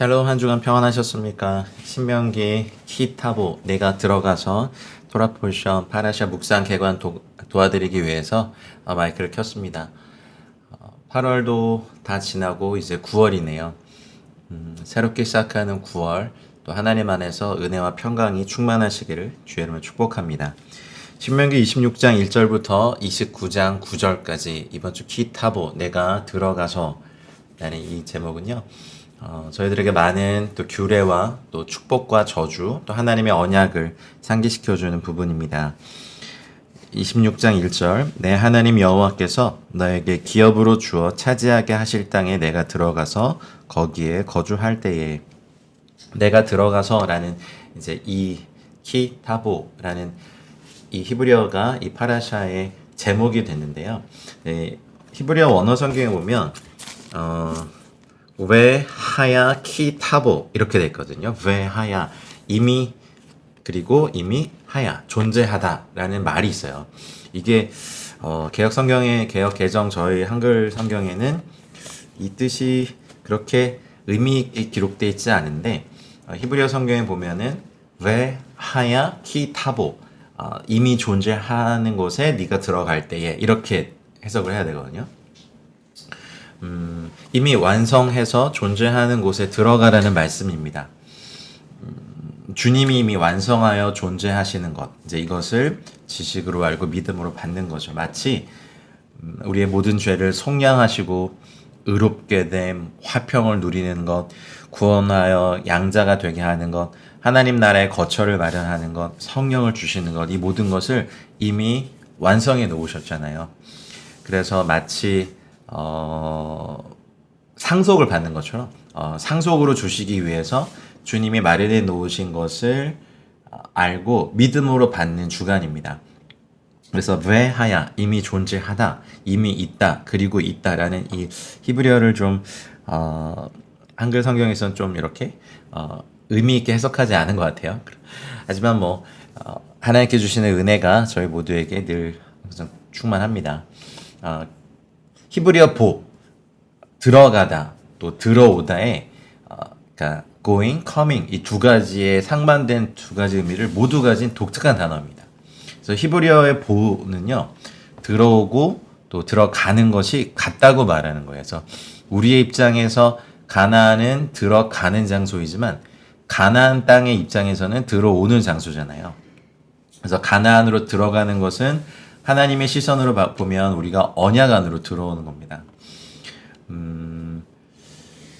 샬롬 한 주간 평안하셨습니까? 신명기 키타보 내가 들어가서 토라 포션 파라샤 묵상 개관 도와드리기 위해서 마이크를 켰습니다. 8월도 다 지나고 이제 9월이네요. 새롭게 시작하는 9월 또 하나님 안에서 은혜와 평강이 충만하시기를 주의 이름으로 축복합니다. 신명기 26장 1절부터 29장 9절까지 이번 주 키타보 내가 들어가서 라는 이 제목은요. 저희들에게 많은 또 규례와 또 축복과 저주 또 하나님의 언약을 상기시켜주는 부분입니다. 26장 1절 내 하나님 여호와께서 너에게 기업으로 주어 차지하게 하실 땅에 내가 들어가서 거기에 거주할 때에 내가 들어가서라는 이제 이 키타보라는 이 히브리어가 이 파라샤의 제목이 됐는데요. 히브리어 원어 성경에 보면 웨하야 키타보 이렇게 돼 있거든요. 웨하야 이미 그리고 이미 하야 존재하다라는 말이 있어요. 이게 개역 성경의 개역 개정 저희 한글 성경에는 이 뜻이 그렇게 의미 있게 기록되어 있지 않은데 히브리어 성경에 보면은 웨하야 키타보 이미 존재하는 곳에 네가 들어갈 때에 이렇게 해석을 해야 되거든요. 이미 완성해서 존재하는 곳에 들어가라는 말씀입니다. 주님이 이미 완성하여 존재하시는 것, 이제 이것을 지식으로 알고 믿음으로 받는 거죠. 마치 우리의 모든 죄를 속량하시고 의롭게 됨, 화평을 누리는 것, 구원하여 양자가 되게 하는 것, 하나님 나라의 거처를 마련하는 것, 성령을 주시는 것, 이 모든 것을 이미 완성해 놓으셨잖아요. 그래서 마치 상속을 받는 것처럼 상속으로 주시기 위해서 주님이 마련해 놓으신 것을 알고 믿음으로 받는 주간입니다. 그래서 웨하야 이미 존재하다, 이미 있다, 그리고 있다라는 이 히브리어를 좀 한글 성경에서는 좀 이렇게 의미 있게 해석하지 않은 것 같아요. 하지만 하나님께 주시는 은혜가 저희 모두에게 늘 충만합니다. 히브리어 들어가다 또 들어오다에 그러니까 going, coming 이 두 가지의 상반된 두 가지 의미를 모두 가진 독특한 단어입니다. 그래서 히브리어의 보는요 들어오고 또 들어가는 것이 같다고 말하는 거예요. 그래서 우리의 입장에서 가나안은 들어가는 장소이지만 가나안 땅의 입장에서는 들어오는 장소잖아요. 그래서 가나안으로 들어가는 것은 하나님의 시선으로 보면 우리가 언약 안으로 들어오는 겁니다.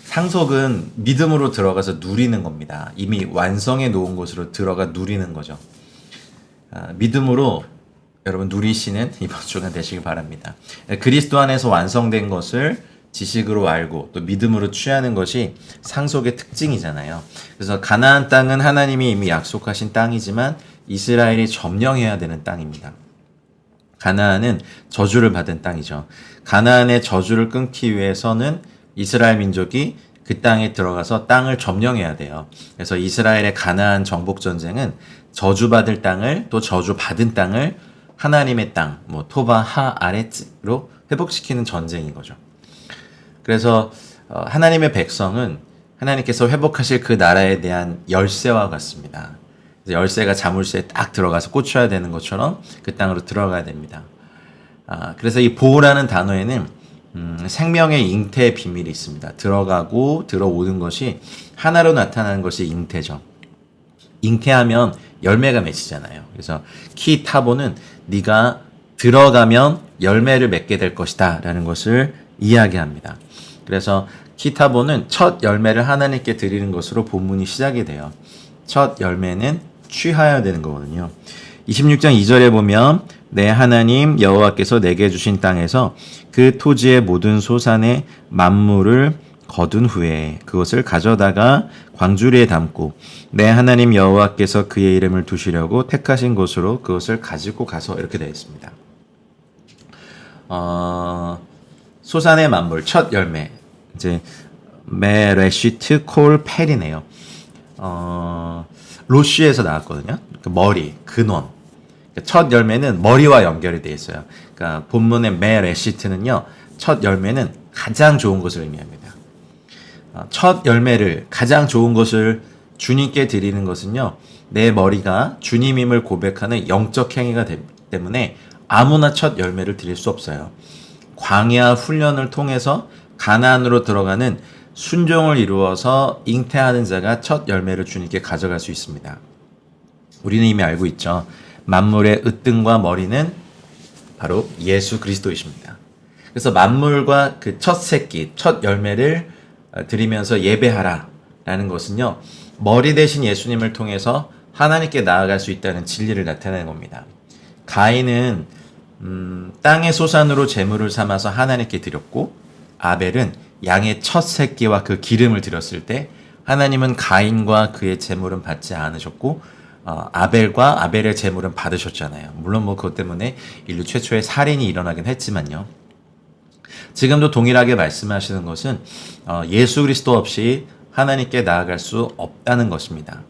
상속은 믿음으로 들어가서 누리는 겁니다. 이미 완성해 놓은 곳으로 들어가 누리는 거죠. 믿음으로 여러분 누리시는 이번 주간 되시길 바랍니다. 그리스도 안에서 완성된 것을 지식으로 알고 또 믿음으로 취하는 것이 상속의 특징이잖아요. 그래서 가나안 땅은 하나님이 이미 약속하신 땅이지만 이스라엘이 점령해야 되는 땅입니다. 가나안은 저주를 받은 땅이죠. 가나안의 저주를 끊기 위해서는 이스라엘 민족이 그 땅에 들어가서 땅을 점령해야 돼요. 그래서 이스라엘의 가나안 정복 전쟁은 저주받을 땅을 또 저주받은 땅을 하나님의 땅, 토바 하 아레츠로 회복시키는 전쟁인 거죠. 그래서 하나님의 백성은 하나님께서 회복하실 그 나라에 대한 열쇠와 같습니다. 열쇠가 자물쇠에 딱 들어가서 꽂혀야 되는 것처럼 그 땅으로 들어가야 됩니다. 그래서 이 보호라는 단어에는 생명의 잉태의 비밀이 있습니다. 들어가고 들어오는 것이 하나로 나타나는 것이 잉태죠. 잉태하면 열매가 맺히잖아요. 그래서 키타보는 네가 들어가면 열매를 맺게 될 것이다 라는 것을 이야기합니다. 그래서 키타보는 첫 열매를 하나님께 드리는 것으로 본문이 시작이 돼요. 첫 열매는 취하여야 되는 거거든요. 26장 2절에 보면 내 하나님 여호와께서 내게 주신 땅에서 그 토지의 모든 소산의 만물을 거둔 후에 그것을 가져다가 광주리에 담고 내 하나님 여호와께서 그의 이름을 두시려고 택하신 곳으로 그것을 가지고 가서 이렇게 되어 있습니다. 소산의 만물 첫 열매 이제 메레시트 콜 펠이네요. 로쉬에서 나왔거든요. 머리, 근원. 첫 열매는 머리와 연결이 되어 있어요. 그러니까 본문의 메레시트는요. 첫 열매는 가장 좋은 것을 의미합니다. 첫 열매를 가장 좋은 것을 주님께 드리는 것은요. 내 머리가 주님임을 고백하는 영적 행위가 되기 때문에 아무나 첫 열매를 드릴 수 없어요. 광야 훈련을 통해서 가나안으로 들어가는 순종을 이루어서 잉태하는 자가 첫 열매를 주님께 가져갈 수 있습니다. 우리는 이미 알고 있죠. 만물의 으뜸과 머리는 바로 예수 그리스도이십니다. 그래서 만물과 그 첫 새끼, 첫 열매를 드리면서 예배하라 라는 것은요. 머리 대신 예수님을 통해서 하나님께 나아갈 수 있다는 진리를 나타내는 겁니다. 가인은 땅의 소산으로 제물을 삼아서 하나님께 드렸고 아벨은 양의 첫 새끼와 그 기름을 드렸을 때 하나님은 가인과 그의 제물은 받지 않으셨고 아벨과 아벨의 제물은 받으셨잖아요. 물론 뭐 그것 때문에 인류 최초의 살인이 일어나긴 했지만요. 지금도 동일하게 말씀하시는 것은 예수 그리스도 없이 하나님께 나아갈 수 없다는 것입니다.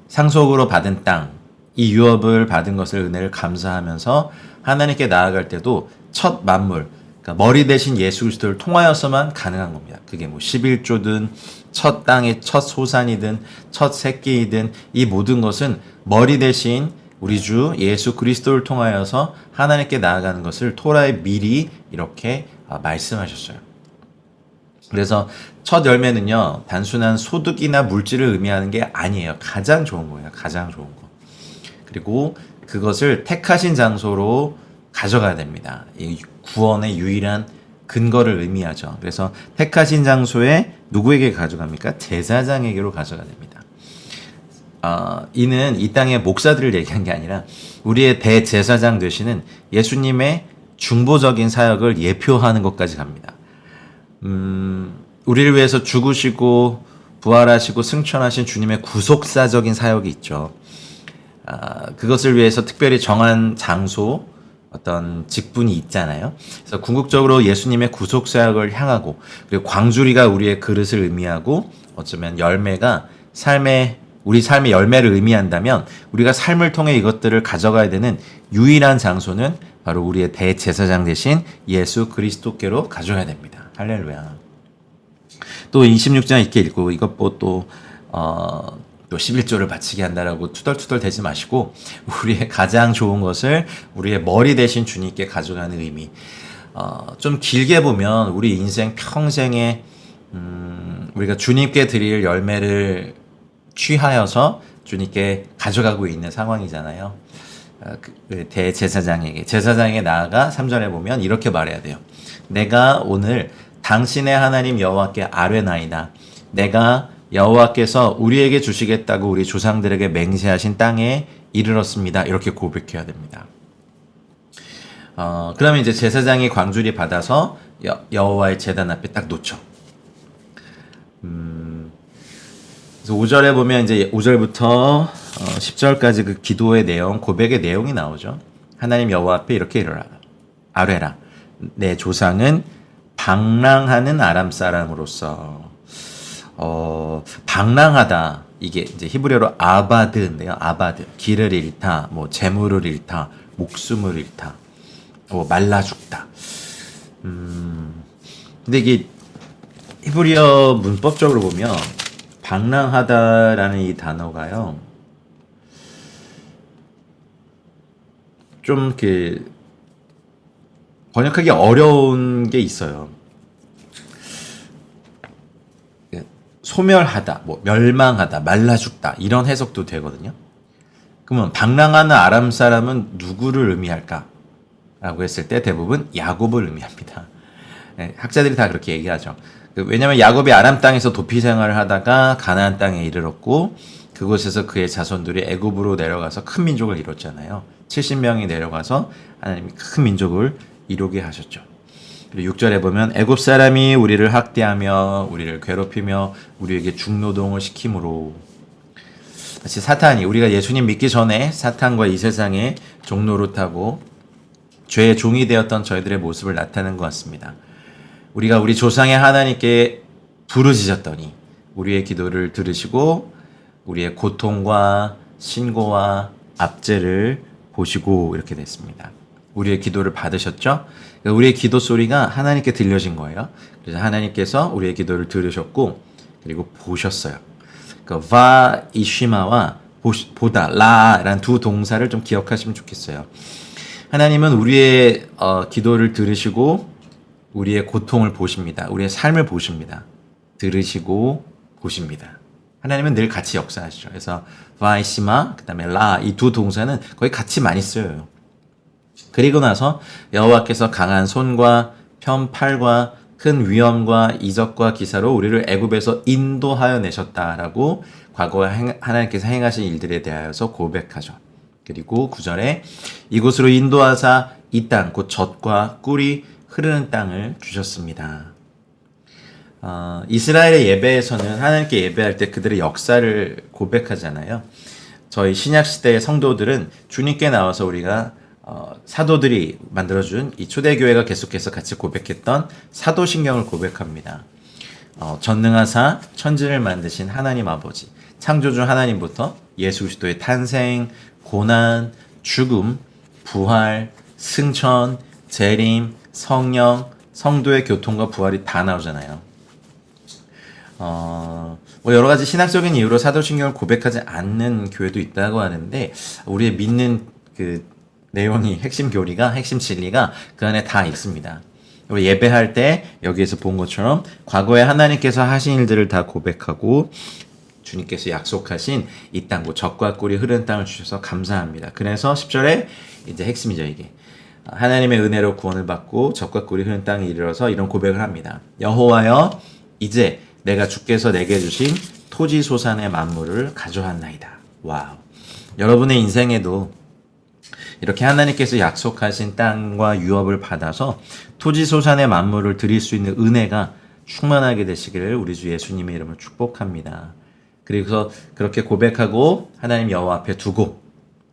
상속으로 받은 땅, 이 유업을 받은 것을 은혜를 감사하면서 하나님께 나아갈 때도 첫 만물, 그러니까 머리 대신 예수 그리스도를 통하여서만 가능한 겁니다. 그게 뭐 11조든 첫 땅의 첫 소산이든 첫 새끼이든 이 모든 것은 머리 대신 우리 주 예수 그리스도를 통하여서 하나님께 나아가는 것을 토라에 미리 이렇게 말씀하셨어요. 그래서 첫 열매는요, 단순한 소득이나 물질을 의미하는 게 아니에요. 가장 좋은 거예요. 가장 좋은 거. 그리고 그것을 택하신 장소로 가져가야 됩니다. 이 구원의 유일한 근거를 의미하죠. 그래서 택하신 장소에 누구에게 가져갑니까? 제사장에게로 가져가야 됩니다. 이는 이 땅의 목사들을 얘기한 게 아니라 우리의 대제사장 되시는 예수님의 중보적인 사역을 예표하는 것까지 갑니다. 우리를 위해서 죽으시고 부활하시고 승천하신 주님의 구속사적인 사역이 있죠. 그것을 위해서 특별히 정한 장소, 어떤 직분이 있잖아요. 그래서 궁극적으로 예수님의 구속사역을 향하고 그리고 광주리가 우리의 그릇을 의미하고 어쩌면 열매가 우리 삶의 열매를 의미한다면 우리가 삶을 통해 이것들을 가져가야 되는 유일한 장소는 바로 우리의 대제사장 되신 예수 그리스도께로 가져가야 됩니다. 할렐루야. 또 26장 이렇게 읽고 이것 또 11조를 바치게 한다라고 투덜투덜 대지 마시고 우리의 가장 좋은 것을 우리의 머리 대신 주님께 가져가는 의미. 좀 길게 보면 우리 인생 평생에 우리가 주님께 드릴 열매를 취하여서 주님께 가져가고 있는 상황이잖아요. 제사장에게 나아가 3절에 보면 이렇게 말해야 돼요. 내가 오늘 당신의 하나님 여호와께 아뢰나이다. 내가 여호와께서 우리에게 주시겠다고 우리 조상들에게 맹세하신 땅에 이르렀습니다. 이렇게 고백해야 됩니다. 그러면 이제 제사장이 광주리 받아서 여호와의 제단 앞에 딱 놓죠. 그래서 5절에 보면 이제 5절부터 10절까지 그 기도의 내용, 고백의 내용이 나오죠. 하나님 여호와 앞에 이렇게 아뢰라. 내 조상은 방랑하는 아람 사람으로서 방랑하다. 이게 이제 히브리어로 아바드인데요. 아바드. 길을 잃다, 뭐 재물을 잃다, 목숨을 잃다, 말라 죽다. 근데 이게 히브리어 문법적으로 보면 방랑하다라는 이 단어가요. 좀 번역하기 어려운 게 있어요. 소멸하다, 멸망하다, 말라 죽다 이런 해석도 되거든요. 그러면 방랑하는 아람 사람은 누구를 의미할까? 라고 했을 때 대부분 야곱을 의미합니다. 학자들이 다 그렇게 얘기하죠. 왜냐하면 야곱이 아람 땅에서 도피 생활을 하다가 가나안 땅에 이르렀고 그곳에서 그의 자손들이 애굽으로 내려가서 큰 민족을 이뤘잖아요. 70명이 내려가서 하나님이 큰 민족을 이루게 하셨죠. 그리고 6절에 보면 애굽 사람이 우리를 학대하며 우리를 괴롭히며 우리에게 중노동을 시키므로 마치 사탄이 우리가 예수님 믿기 전에 사탄과 이 세상의 종노릇하고 죄의 종이 되었던 저희들의 모습을 나타내는 것 같습니다. 우리가 우리 조상의 하나님께 부르짖었더니 우리의 기도를 들으시고 우리의 고통과 신고와 압제를 보시고 이렇게 됐습니다. 우리의 기도를 받으셨죠? 우리의 기도 소리가 하나님께 들려진 거예요. 그래서 하나님께서 우리의 기도를 들으셨고 그리고 보셨어요. 그 바이시마와 보다, 라라는 두 동사를 좀 기억하시면 좋겠어요. 하나님은 우리의 기도를 들으시고 우리의 고통을 보십니다. 우리의 삶을 보십니다. 들으시고 보십니다. 하나님은 늘 같이 역사하시죠. 그래서 바이시마, 그 다음에 라, 이 두 동사는 거의 같이 많이 쓰여요. 그리고 나서 여호와께서 강한 손과 편 팔과 큰 위엄과 이적과 기사로 우리를 애굽에서 인도하여 내셨다라고 과거에 하나님께서 행하신 일들에 대하여서 고백하죠. 그리고 9절에 이곳으로 인도하사 이 땅 곧 젖과 꿀이 흐르는 땅을 주셨습니다. 이스라엘의 예배에서는 하나님께 예배할 때 그들의 역사를 고백하잖아요. 저희 신약시대의 성도들은 주님께 나와서 우리가 사도들이 만들어준 이 초대교회가 계속해서 같이 고백했던 사도신경을 고백합니다. 전능하사 천지를 만드신 하나님 아버지, 창조주 하나님부터 예수 그리스도의 탄생, 고난, 죽음, 부활, 승천, 재림, 성령, 성도의 교통과 부활이 다 나오잖아요. 뭐 여러 가지 신학적인 이유로 사도신경을 고백하지 않는 교회도 있다고 하는데 우리의 믿는 그 내용이 핵심 교리가 핵심 진리가 그 안에 다 있습니다. 우리 예배할 때 여기에서 본 것처럼 과거에 하나님께서 하신 일들을 다 고백하고 주님께서 약속하신 이 땅, 젖과 꿀이 흐르는 땅을 주셔서 감사합니다. 그래서 10절에 이제 핵심이죠, 이게. 하나님의 은혜로 구원을 받고 젖과 꿀이 흐르는 땅에 이르러서 이런 고백을 합니다. 여호와여, 이제 내가 주께서 내게 주신 토지 소산의 만물을 가져왔나이다. 와우. 여러분의 인생에도 이렇게 하나님께서 약속하신 땅과 유업을 받아서 토지 소산의 만물을 드릴 수 있는 은혜가 충만하게 되시기를 우리 주 예수님의 이름으로 축복합니다. 그래서 그렇게 고백하고 하나님 여호와 앞에 두고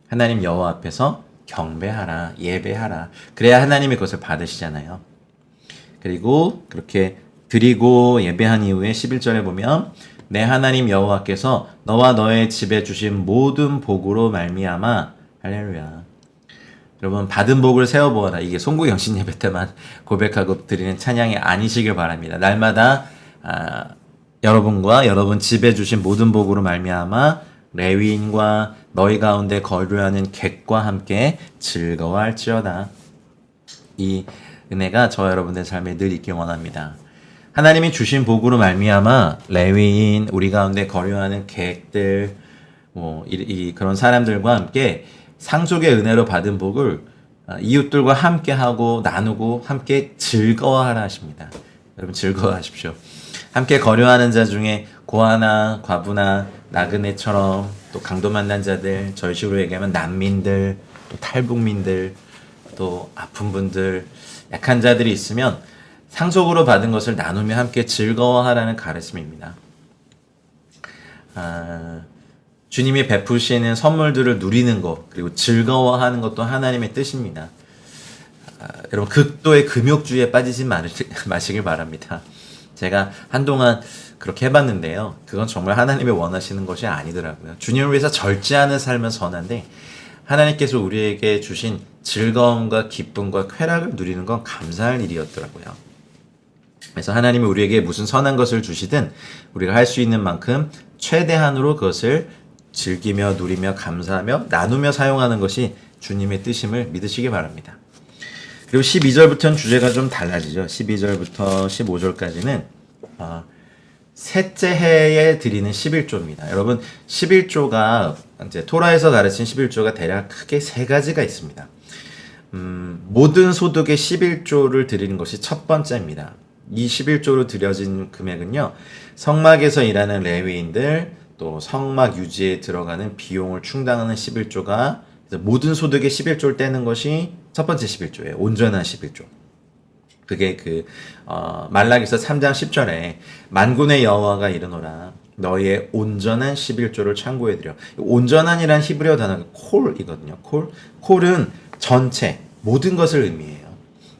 하나님 여호와 앞에서 경배하라, 예배하라. 그래야 하나님이 그것을 받으시잖아요. 그리고 그렇게 드리고 예배한 이후에 11절에 보면 내 하나님 여호와께서 너와 너의 집에 주신 모든 복으로 말미암아 할렐루야. 여러분 받은 복을 세어보아라. 이게 송구영신 예배 때만 고백하고 드리는 찬양이 아니시길 바랍니다. 날마다 여러분과 여러분 집에 주신 모든 복으로 말미암아 레위인과 너희 가운데 거류하는 객과 함께 즐거워할지어다. 이 은혜가 저와 여러분의 삶에 늘 있길 원합니다. 하나님이 주신 복으로 말미암아 레위인, 우리 가운데 거류하는 객들, 그런 사람들과 함께 상속의 은혜로 받은 복을 이웃들과 함께 하고 나누고 함께 즐거워하라 하십니다. 여러분 즐거워하십시오. 함께 거류하는 자 중에 고아나 과부나 나그네처럼 또 강도 만난 자들, 저희 식으로 얘기하면 난민들, 또 탈북민들, 또 아픈 분들, 약한 자들이 있으면 상속으로 받은 것을 나누며 함께 즐거워하라는 가르침입니다. 주님이 베푸시는 선물들을 누리는 것, 그리고 즐거워하는 것도 하나님의 뜻입니다. 여러분 극도의 금욕주의에 빠지지 마시길 바랍니다. 제가 한동안 그렇게 해봤는데요. 그건 정말 하나님이 원하시는 것이 아니더라고요. 주님을 위해서 절제하는 삶은 선한데 하나님께서 우리에게 주신 즐거움과 기쁨과 쾌락을 누리는 건 감사할 일이었더라고요. 그래서 하나님이 우리에게 무슨 선한 것을 주시든 우리가 할 수 있는 만큼 최대한으로 그것을 즐기며 누리며 감사하며 나누며 사용하는 것이 주님의 뜻임을 믿으시기 바랍니다. 그리고 12절부터는 주제가 좀 달라지죠. 12절부터 15절까지는 셋째 해에 드리는 11조입니다. 여러분 11조가 이제 토라에서 가르친 11조가 대략 크게 세 가지가 있습니다. 모든 소득의 11조를 드리는 것이 첫 번째입니다. 이 11조로 드려진 금액은요. 성막에서 일하는 레위인들 또 성막 유지에 들어가는 비용을 충당하는 11조가 모든 소득의 11조를 떼는 것이 첫 번째 11조예요. 온전한 11조. 그게 말라기서 3장 10절에 만군의 여호와가 이르노라 너희의 온전한 11조를 창고에 드려. 온전한이란 히브리어 단어가 콜이거든요. 콜은 전체 모든 것을 의미해요.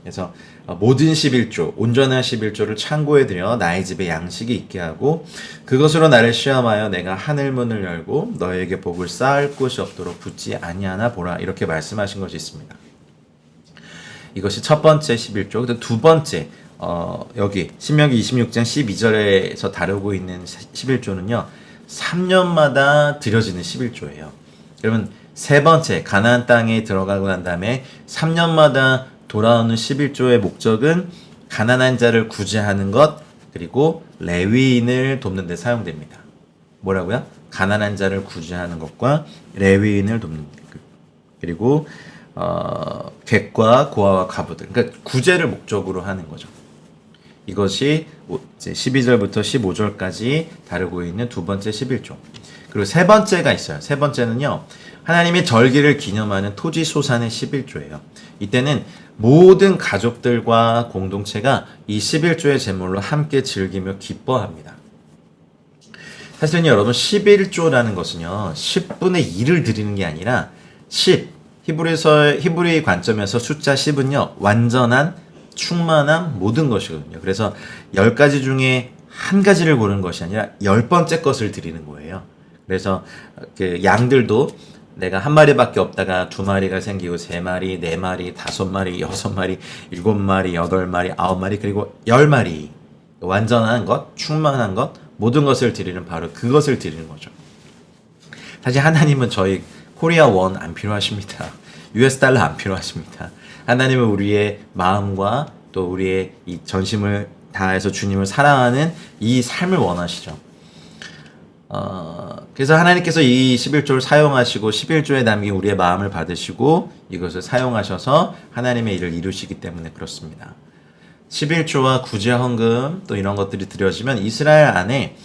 그래서 모든 11조, 온전한 11조를 창고에 들여 나의 집에 양식이 있게 하고 그것으로 나를 시험하여 내가 하늘 문을 열고 너에게 복을 쌓을 곳이 없도록 붙지 아니하나 보라. 이렇게 말씀하신 것이 있습니다. 이것이 첫 번째 11조. 두 번째 여기 신명기 26장 12절에서 다루고 있는 11조는요. 3년마다 드려지는 11조예요. 그러면 세 번째 가나안 땅에 들어가고 난 다음에 3년마다 돌아오는 11조의 목적은 가난한 자를 구제하는 것, 그리고 레위인을 돕는 데 사용됩니다. 뭐라고요? 가난한 자를 구제하는 것과 레위인을 돕는 것. 그리고 객과 고아와 과부들, 그러니까 구제를 목적으로 하는 거죠. 이것이 이제 12절부터 15절까지 다루고 있는 두 번째 11조. 그리고 세 번째가 있어요. 세 번째는요. 하나님의 절기를 기념하는 토지 소산의 11조예요. 이때는 모든 가족들과 공동체가 이 11조의 제물로 함께 즐기며 기뻐합니다. 사실은 여러분 11조라는 것은요. 10분의 1을 드리는 게 아니라 10, 히브리의 관점에서 숫자 10은요. 완전한 충만한 모든 것이거든요. 그래서 10가지 중에 한 가지를 고르는 것이 아니라 10번째 것을 드리는 거예요. 그래서 그 양들도 내가 한 마리밖에 없다가 2마리가 생기고 3마리, 4마리, 5마리, 6마리, 7마리, 8마리, 9마리, 그리고 10마리. 완전한 것, 충만한 것, 모든 것을 드리는 바로 그것을 드리는 거죠. 사실 하나님은 저희 코리아 원 안 필요하십니다. US 달러 안 필요하십니다. 하나님은 우리의 마음과 또 우리의 이 전심을 다해서 주님을 사랑하는 이 삶을 원하시죠. 그래서 하나님께서 이 11조를 사용하시고 11조에 담긴 우리의 마음을 받으시고 이것을 사용하셔서 하나님의 일을 이루시기 때문에 그렇습니다. 11조와 구제 헌금 또 이런 것들이 드려지면 이스라엘 안에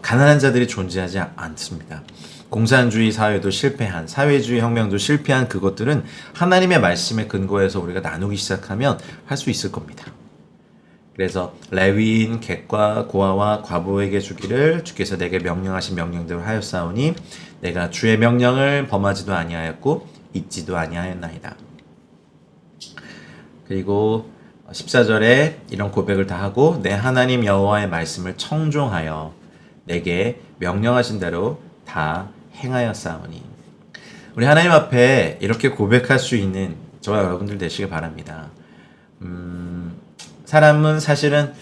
가난한 자들이 존재하지 않습니다. 공산주의 사회도 실패한, 사회주의 혁명도 실패한 그것들은 하나님의 말씀에 근거해서 우리가 나누기 시작하면 할 수 있을 겁니다. 그래서 레위인, 객과 고아와 과부에게 주기를 주께서 내게 명령하신 명령대로 하였사오니 내가 주의 명령을 범하지도 아니하였고 잊지도 아니하였나이다. 그리고 14절에 이런 고백을 다 하고 내 하나님 여호와의 말씀을 청종하여 내게 명령하신 대로 다 행하였사오니. 우리 하나님 앞에 이렇게 고백할 수 있는 저와 여러분들 되시길 바랍니다. 사람은 사실은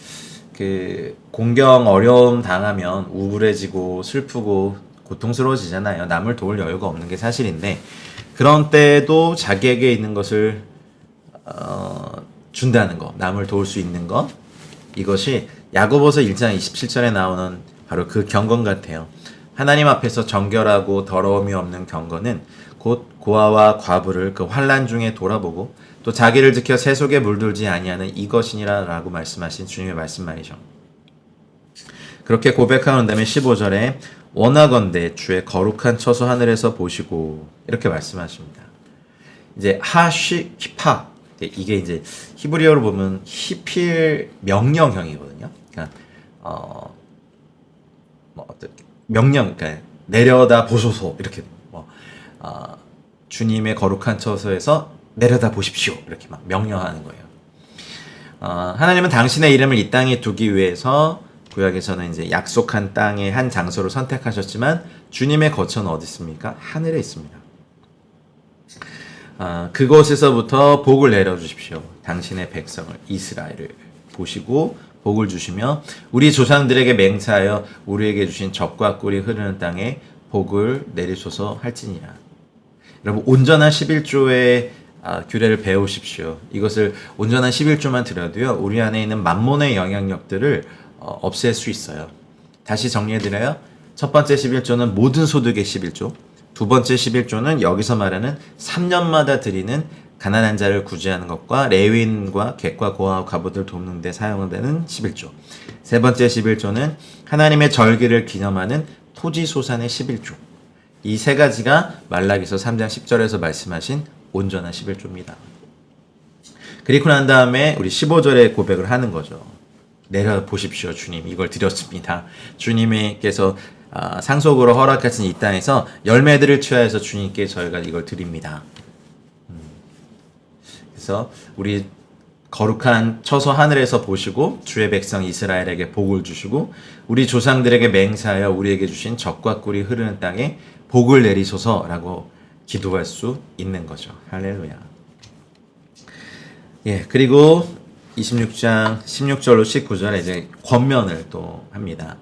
그 공경 어려움 당하면 우울해지고 슬프고 고통스러워지잖아요. 남을 도울 여유가 없는 게 사실인데 그런 때도 자기에게 있는 것을 준다는 거, 남을 도울 수 있는 것, 이것이 야고보서 1장 27절에 나오는 바로 그 경건 같아요. 하나님 앞에서 정결하고 더러움이 없는 경건은 곧 고아와 과부를 그 환난 중에 돌아보고 또 자기를 지켜 새 속에 물들지 아니하는 이것이니라 라고 말씀하신 주님의 말씀 말이죠. 그렇게 고백하는 다음에 15절에 원하건대 주의 거룩한 처소 하늘에서 보시고 이렇게 말씀하십니다. 이제 하시키파, 이게 이제 히브리어로 보면 히필 명령형이거든요. 그러니까 명령, 그러니까 내려다 보소서 이렇게 주님의 거룩한 처소에서 내려다 보십시오 이렇게 막 명령하는 거예요. 하나님은 당신의 이름을 이 땅에 두기 위해서 구약에서는 이제 약속한 땅의 한 장소를 선택하셨지만 주님의 거처는 어디 있습니까? 하늘에 있습니다. 그곳에서부터 복을 내려주십시오. 당신의 백성을 이스라엘을 보시고 복을 주시며 우리 조상들에게 맹세하여 우리에게 주신 젖과 꿀이 흐르는 땅에 복을 내리소서 할지니라. 여러분 온전한 11조의 규례를 배우십시오. 이것을 온전한 11조만 들여도요. 우리 안에 있는 만몬의 영향력들을 없앨 수 있어요. 다시 정리해드려요. 첫 번째 11조는 모든 소득의 11조. 두 번째 11조는 여기서 말하는 3년마다 드리는 가난한 자를 구제하는 것과 레위인과 객과 고아와 과부들 돕는 데 사용되는 11조. 세 번째 11조는 하나님의 절기를 기념하는 토지 소산의 11조. 이 세 가지가 말라기서 3장 10절에서 말씀하신 온전한 11조입니다. 그리고 난 다음에 우리 15절에 고백을 하는 거죠. 내려보십시오 주님, 이걸 드렸습니다. 주님께서 상속으로 허락하신 이 땅에서 열매들을 취하여서 주님께 저희가 이걸 드립니다. 그래서 우리 거룩한 처소 하늘에서 보시고 주의 백성 이스라엘에게 복을 주시고 우리 조상들에게 맹세하여 우리에게 주신 젖과 꿀이 흐르는 땅에 복을 내리소서라고 기도할 수 있는 거죠. 할렐루야. 예, 그리고 26장 16절로 19절에 이제 권면을 또 합니다.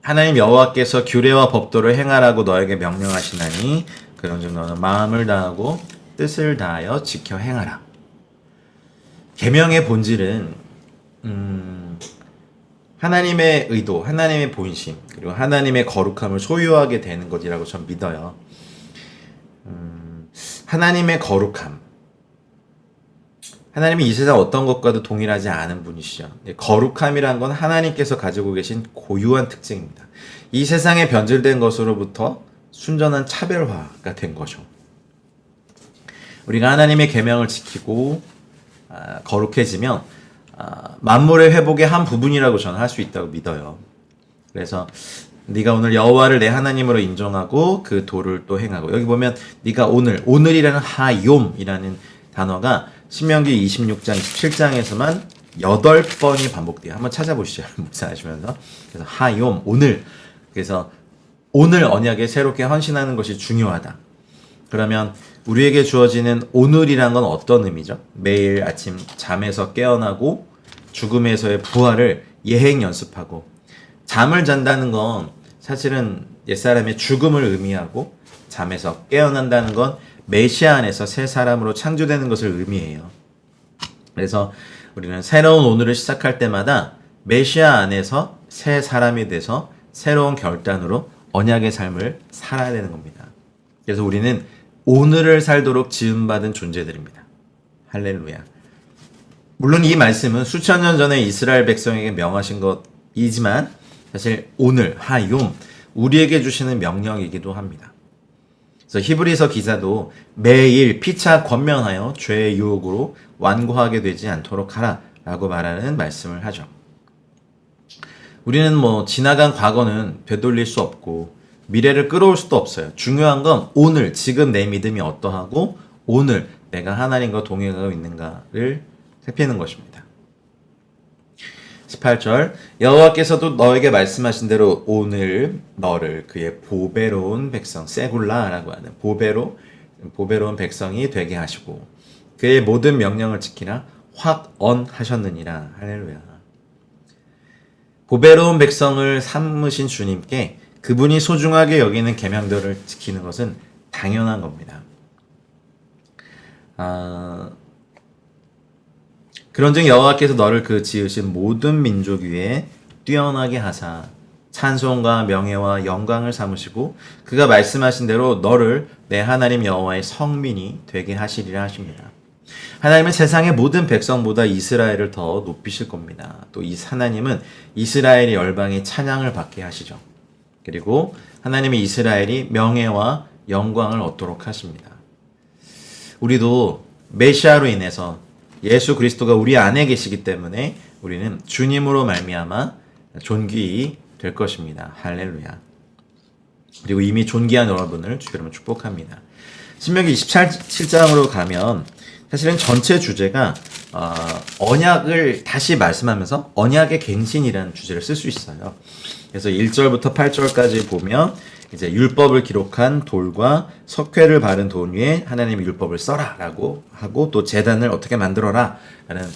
하나님 여호와께서 규례와 법도를 행하라고 너에게 명령하시나니 그런즉 너는 마음을 다하고 뜻을 다하여 지켜 행하라. 계명의 본질은 하나님의 의도, 하나님의 본심, 그리고 하나님의 거룩함을 소유하게 되는 것이라고 전 믿어요. 하나님의 거룩함. 하나님이 이 세상 어떤 것과도 동일하지 않은 분이시죠. 거룩함이란 건 하나님께서 가지고 계신 고유한 특징입니다. 이 세상에 변질된 것으로부터 순전한 차별화가 된 거죠. 우리가 하나님의 계명을 지키고 거룩해지면 만물의 회복의 한 부분이라고 저는 할 수 있다고 믿어요. 그래서 네가 오늘 여호와를 내 하나님으로 인정하고 그 도를 또 행하고, 여기 보면 네가 오늘이라는 하욤이라는 단어가 신명기 26장 27장에서만 8번이 반복돼요. 한번 찾아보시죠. 묵상하시면서. 그래서 하욤, 오늘. 그래서 오늘 언약에 새롭게 헌신하는 것이 중요하다. 그러면 우리에게 주어지는 오늘이란 건 어떤 의미죠? 매일 아침 잠에서 깨어나고 죽음에서의 부활을 예행 연습하고, 잠을 잔다는 건 사실은 옛사람의 죽음을 의미하고, 잠에서 깨어난다는 건 메시아 안에서 새 사람으로 창조되는 것을 의미해요. 그래서 우리는 새로운 오늘을 시작할 때마다 메시아 안에서 새 사람이 돼서 새로운 결단으로 언약의 삶을 살아야 되는 겁니다. 그래서 우리는 오늘을 살도록 지음받은 존재들입니다. 할렐루야. 물론 이 말씀은 수천 년 전에 이스라엘 백성에게 명하신 것이지만 사실 오늘, 하욤, 우리에게 주시는 명령이기도 합니다. 그래서 히브리서 기사도 매일 피차 권면하여 죄의 유혹으로 완고하게 되지 않도록 하라 라고 말하는 말씀을 하죠. 우리는 지나간 과거는 되돌릴 수 없고 미래를 끌어올 수도 없어요. 중요한 건 오늘, 지금 내 믿음이 어떠하고 오늘 내가 하나님과 동행하고 있는가를 살피는 것입니다. 18절, 여호와께서도 너에게 말씀하신 대로 오늘 너를 그의 보배로운 백성, 세굴라라고 하는 보배로운 백성이 되게 하시고 그의 모든 명령을 지키라 확언하셨느니라. 할렐루야. 보배로운 백성을 삼으신 주님께 그분이 소중하게 여기는 계명들을 지키는 것은 당연한 겁니다. 그런즉 여호와께서 너를 그 지으신 모든 민족 위에 뛰어나게 하사 찬송과 명예와 영광을 삼으시고 그가 말씀하신 대로 너를 내 하나님 여호와의 성민이 되게 하시리라 하십니다. 하나님은 세상의 모든 백성보다 이스라엘을 더 높이실 겁니다. 또 이 하나님은 이스라엘이 열방의 찬양을 받게 하시죠. 그리고 하나님의 이스라엘이 명예와 영광을 얻도록 하십니다. 우리도 메시아로 인해서 예수 그리스도가 우리 안에 계시기 때문에 우리는 주님으로 말미암아 존귀 될 것입니다. 할렐루야. 그리고 이미 존귀한 여러분을 주의 이름으로 축복합니다. 신명기 27장으로 가면 사실은 전체 주제가 언약을 다시 말씀하면서 언약의 갱신이라는 주제를 쓸 수 있어요. 그래서 1절부터 8절까지 보면 이제 율법을 기록한 돌과 석회를 바른 돌 위에 하나님의 율법을 써라 라고 하고 또 제단을 어떻게 만들어라 라는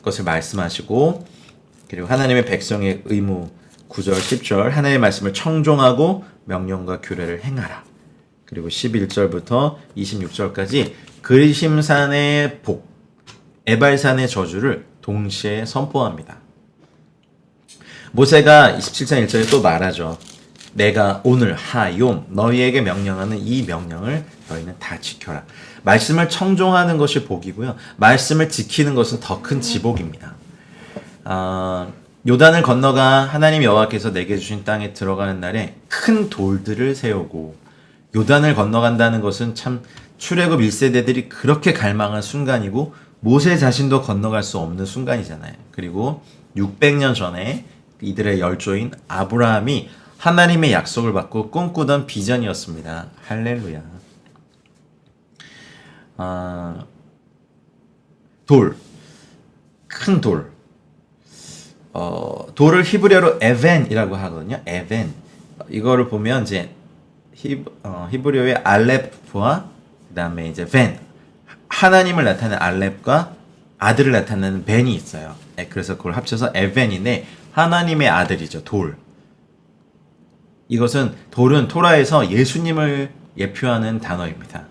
것을 말씀하시고, 그리고 하나님의 백성의 의무 9절 10절 하나님의 말씀을 청종하고 명령과 규례를 행하라. 그리고 11절부터 26절까지 그리심산의 복, 에발산의 저주를 동시에 선포합니다. 모세가 27장 1절에 또 말하죠. 내가 오늘 하욤 너희에게 명령하는 이 명령을 너희는 다 지켜라. 말씀을 청종하는 것이 복이고요. 말씀을 지키는 것은 더 큰 지복입니다. 요단을 건너가 하나님 여호와께서 내게 주신 땅에 들어가는 날에 큰 돌들을 세우고, 요단을 건너간다는 것은 참 출애굽 1세대들이 그렇게 갈망한 순간이고 모세 자신도 건너갈 수 없는 순간이잖아요. 그리고 600년 전에 이들의 열조인 아브라함이 하나님의 약속을 받고 꿈꾸던 비전이었습니다. 할렐루야. 큰 돌. 돌을 히브리어로 에벤이라고 하거든요. 에벤. 이거를 보면 이제 히브리어의 알렙과 그다음에 이제 벤, 하나님을 나타내는 알렙과 아들을 나타내는 벤이 있어요. 그래서 그걸 합쳐서 에벤인데 하나님의 아들이죠. 돌. 이것은 돌은 토라에서 예수님을 예표하는 단어입니다.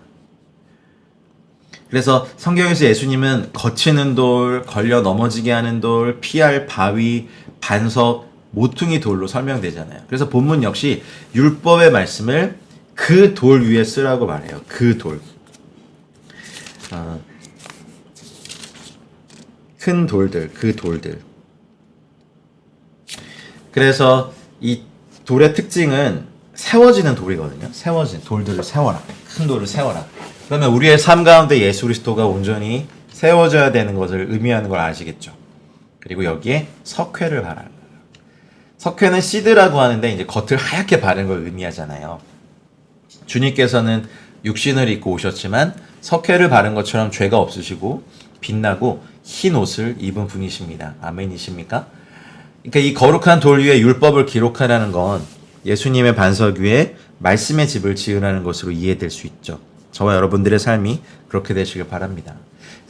그래서 성경에서 예수님은 거치는 돌, 걸려 넘어지게 하는 돌, 피할 바위, 반석, 모퉁이 돌로 설명되잖아요. 그래서 본문 역시 율법의 말씀을 그 돌 위에 쓰라고 말해요. 그 돌. 큰 돌들, 그 돌들. 그래서 이 돌의 특징은 세워지는 돌이거든요. 세워진 돌들을 세워라. 큰 돌을 세워라. 그러면 우리의 삶 가운데 예수 그리스도가 온전히 세워져야 되는 것을 의미하는 걸 아시겠죠? 그리고 여기에 석회를 바라는 거예요. 석회는 씨드라고 하는데 이제 겉을 하얗게 바른 걸 의미하잖아요. 주님께서는 육신을 입고 오셨지만 석회를 바른 것처럼 죄가 없으시고 빛나고 흰 옷을 입은 분이십니다. 아멘이십니까? 그러니까 이 거룩한 돌 위에 율법을 기록하라는 건 예수님의 반석 위에 말씀의 집을 지으라는 것으로 이해될 수 있죠. 저와 여러분들의 삶이 그렇게 되시길 바랍니다.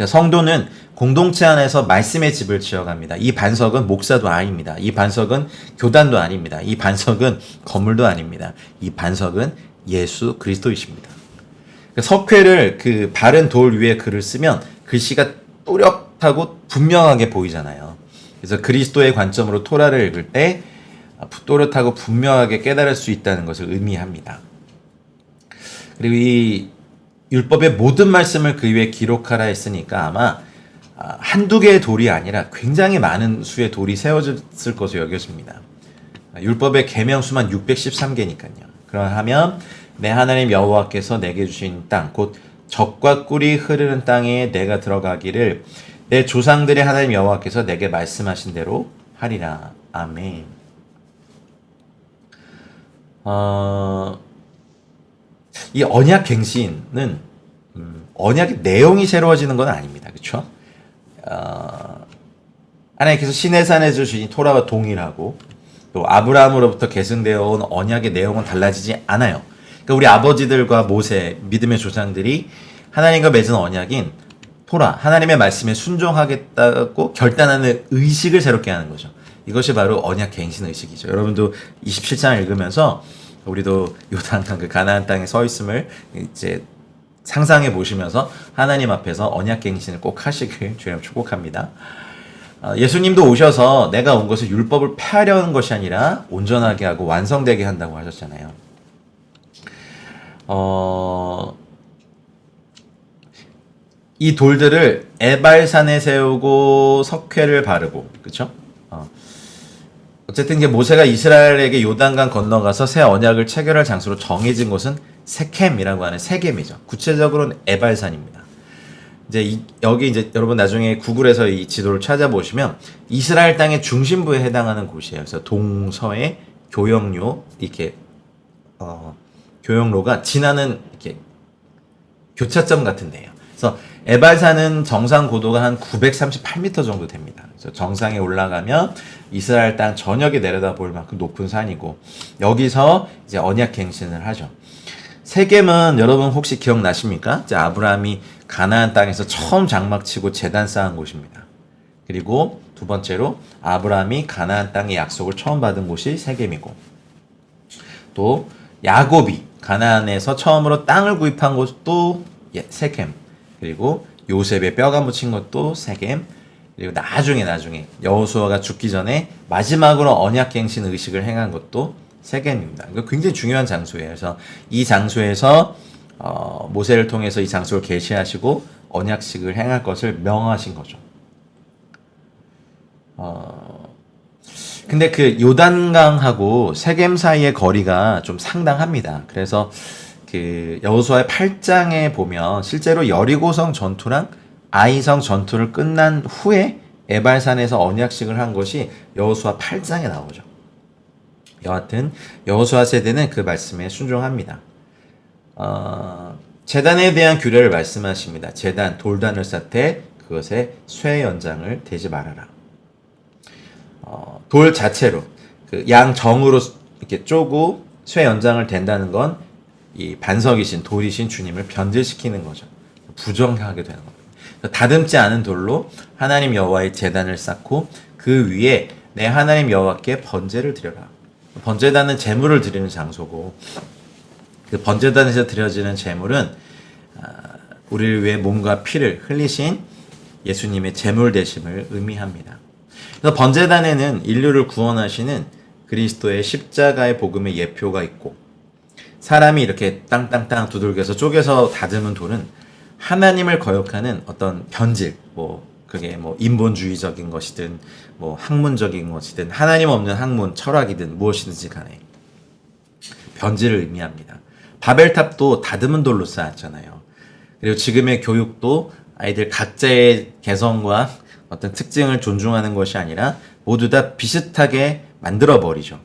성도는 공동체 안에서 말씀의 집을 지어갑니다. 이 반석은 목사도 아닙니다. 이 반석은 교단도 아닙니다. 이 반석은 건물도 아닙니다. 이 반석은 예수 그리스도이십니다. 석회를 그 바른 돌 위에 글을 쓰면 글씨가 또렷하고 분명하게 보이잖아요. 그래서 그리스도의 관점으로 토라를 읽을 때 또렷하고 분명하게 깨달을 수 있다는 것을 의미합니다. 그리고 이 율법의 모든 말씀을 그 위에 기록하라 했으니까 아마 한두 개의 돌이 아니라 굉장히 많은 수의 돌이 세워졌을 것으로 여겨집니다. 율법의 계명수만 613개니까요. 그러하면 내 하나님 여호와께서 내게 주신 땅, 곧 젖과 꿀이 흐르는 땅에 내가 들어가기를 내 조상들의 하나님 여호와께서 내게 말씀하신 대로 하리라. 아멘. 이 언약 갱신은 언약의 내용이 새로워지는 건 아닙니다. 그렇죠? 하나님께서 시내산에 주신 토라와 동일하고 또 아브라함으로부터 계승되어 온 언약의 내용은 달라지지 않아요. 그러니까 우리 아버지들과 모세, 믿음의 조상들이 하나님과 맺은 언약인 토라, 하나님의 말씀에 순종하겠다고 결단하는 의식을 새롭게 하는 거죠. 이것이 바로 언약 갱신 의식이죠. 여러분도 27장 읽으면서 우리도 요단강 그 가나안 땅에 서 있음을 이제 상상해 보시면서 하나님 앞에서 언약 갱신을 꼭 하시길 주님 축복합니다. 예수님도 오셔서 내가 온 것을 율법을 폐하려는 것이 아니라 온전하게 하고 완성되게 한다고 하셨잖아요. 이 돌들을 에발산에 세우고 석회를 바르고, 그렇죠? 어쨌든 이제 모세가 이스라엘에게 요단강 건너가서 새 언약을 체결할 장소로 정해진 곳은 세켐이라고 하는 세겜이죠. 구체적으로는 에발산입니다. 이제 여기 이제 여러분 나중에 구글에서 이 지도를 찾아보시면 이스라엘 땅의 중심부에 해당하는 곳이에요. 그래서 동서의 교역로 이렇게 교역로가 지나는 이렇게 교차점 같은 데예요. 그래서 에발산은 정상 고도가 한 938m 정도 됩니다. 그래서 정상에 올라가면 이스라엘 땅 전역에 내려다 볼 만큼 높은 산이고 여기서 이제 언약 갱신을 하죠. 세겜은 여러분 혹시 기억나십니까? 이제 아브라함이 가나안 땅에서 처음 장막 치고 제단 쌓은 곳입니다. 그리고 두 번째로 아브라함이 가나안 땅의 약속을 처음 받은 곳이 세겜이고 또 야곱이 가나안에서 처음으로 땅을 구입한 곳도 세겜, 그리고 요셉의 뼈가 묻힌 것도 세겜, 그리고 나중에 여호수아가 죽기 전에 마지막으로 언약갱신 의식을 행한 것도 세겜입니다. 이거 굉장히 중요한 장소예요. 그래서 이 장소에서 모세를 통해서 이 장소를 계시하시고 언약식을 행할 것을 명하신 거죠. 근데 그 요단강하고 세겜 사이의 거리가 좀 상당합니다. 그래서 그 여호수아의 8장에 보면 실제로 여리고성 전투랑 아이성 전투를 끝난 후에 에발산에서 언약식을 한 것이 여호수아 8장에 나오죠. 여하튼 여호수아 세대는 그 말씀에 순종합니다. 제단에 대한 규례를 말씀하십니다. 제단, 돌단을 쌓되 그것에 쇠 연장을 대지 말아라. 돌 자체로 그 양정으로 이렇게 쪼고 쇠 연장을 댄다는 건 이 반석이신 돌이신 주님을 변질시키는 거죠. 부정하게 되는 겁니다. 다듬지 않은 돌로 하나님 여호와의 제단을 쌓고 그 위에 내 하나님 여호와께 번제를 드려라. 번제단은 제물을 드리는 장소고 그 번제단에서 드려지는 제물은 우리를 위해 몸과 피를 흘리신 예수님의 제물 되심을 의미합니다. 그래서 번제단에는 인류를 구원하시는 그리스도의 십자가의 복음의 예표가 있고 사람이 이렇게 땅땅땅 두들겨서 쪼개서 다듬은 돌은 하나님을 거역하는 어떤 변질, 그게 인본주의적인 것이든 학문적인 것이든 하나님 없는 학문, 철학이든 무엇이든지 간에 변질을 의미합니다. 바벨탑도 다듬은 돌로 쌓았잖아요. 그리고 지금의 교육도 아이들 각자의 개성과 어떤 특징을 존중하는 것이 아니라 모두 다 비슷하게 만들어버리죠.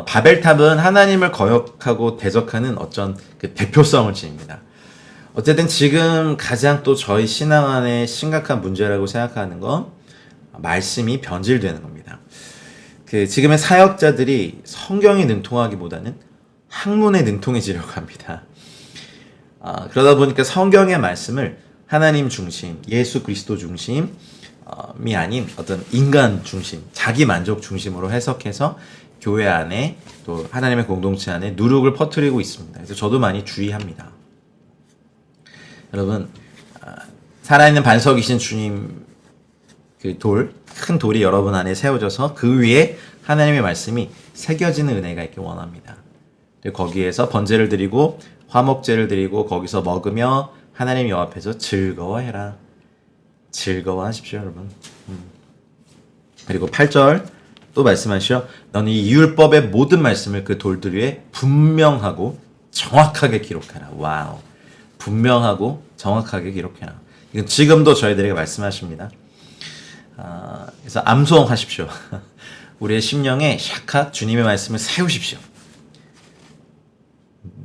바벨탑은 하나님을 거역하고 대적하는 어떤 그 대표성을 지닙니다. 어쨌든 지금 가장 또 저희 신앙 안에 심각한 문제라고 생각하는 건 말씀이 변질되는 겁니다. 지금의 사역자들이 성경에 능통하기보다는 학문에 능통해지려고 합니다. 그러다 보니까 성경의 말씀을 하나님 중심, 예수 그리스도 중심이 아닌 어떤 인간 중심, 자기 만족 중심으로 해석해서 교회 안에 또 하나님의 공동체 안에 누룩을 퍼뜨리고 있습니다. 그래서 저도 많이 주의합니다. 여러분, 살아있는 반석이신 주님 큰 돌이 여러분 안에 세워져서 그 위에 하나님의 말씀이 새겨지는 은혜가 있길 원합니다. 거기에서 번제를 드리고 화목제를 드리고 거기서 먹으며 하나님 여호와 앞에서 즐거워해라. 즐거워하십시오, 여러분. 그리고 8절 또 말씀하시오. 너는 이 율법의 모든 말씀을 그 돌들 위에 분명하고 정확하게 기록해라. 와우. 분명하고 정확하게 기록해라. 이건 지금도 저희들에게 말씀하십니다. 그래서 암송하십시오. 우리의 심령에 샤카 주님의 말씀을 세우십시오.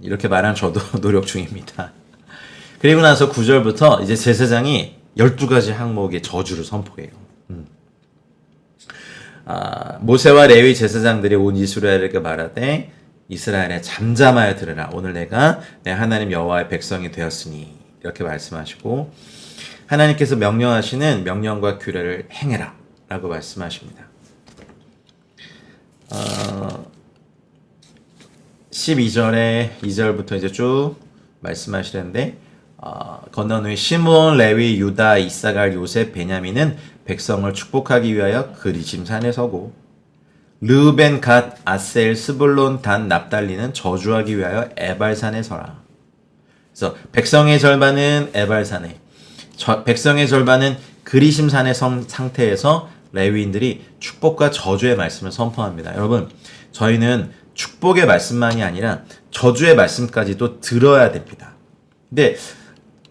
이렇게 말한 저도 노력 중입니다. 그리고 나서 9절부터 이제 제사장이 12가지 항목의 저주를 선포해요. 모세와 레위 제사장들이 온 이스라엘에게 말하되 이스라엘에 잠잠하여 들으라. 오늘 내가 내 하나님 여호와의 백성이 되었으니 이렇게 말씀하시고 하나님께서 명령하시는 명령과 규례를 행해라 라고 말씀하십니다. 12절에 2절부터 이제 쭉 말씀하시는데 건넌 후에 시므온, 레위, 유다, 이사갈, 요셉, 베냐민은 백성을 축복하기 위하여 그리심 산에 서고 르우벤, 갓, 아셀, 스불론, 단, 납달리는 저주하기 위하여 에발산에 서라. 그래서 백성의 절반은 에발산에, 백성의 절반은 그리심 산의 상태에서 레위인들이 축복과 저주의 말씀을 선포합니다. 여러분, 저희는 축복의 말씀만이 아니라 저주의 말씀까지도 들어야 됩니다. 근데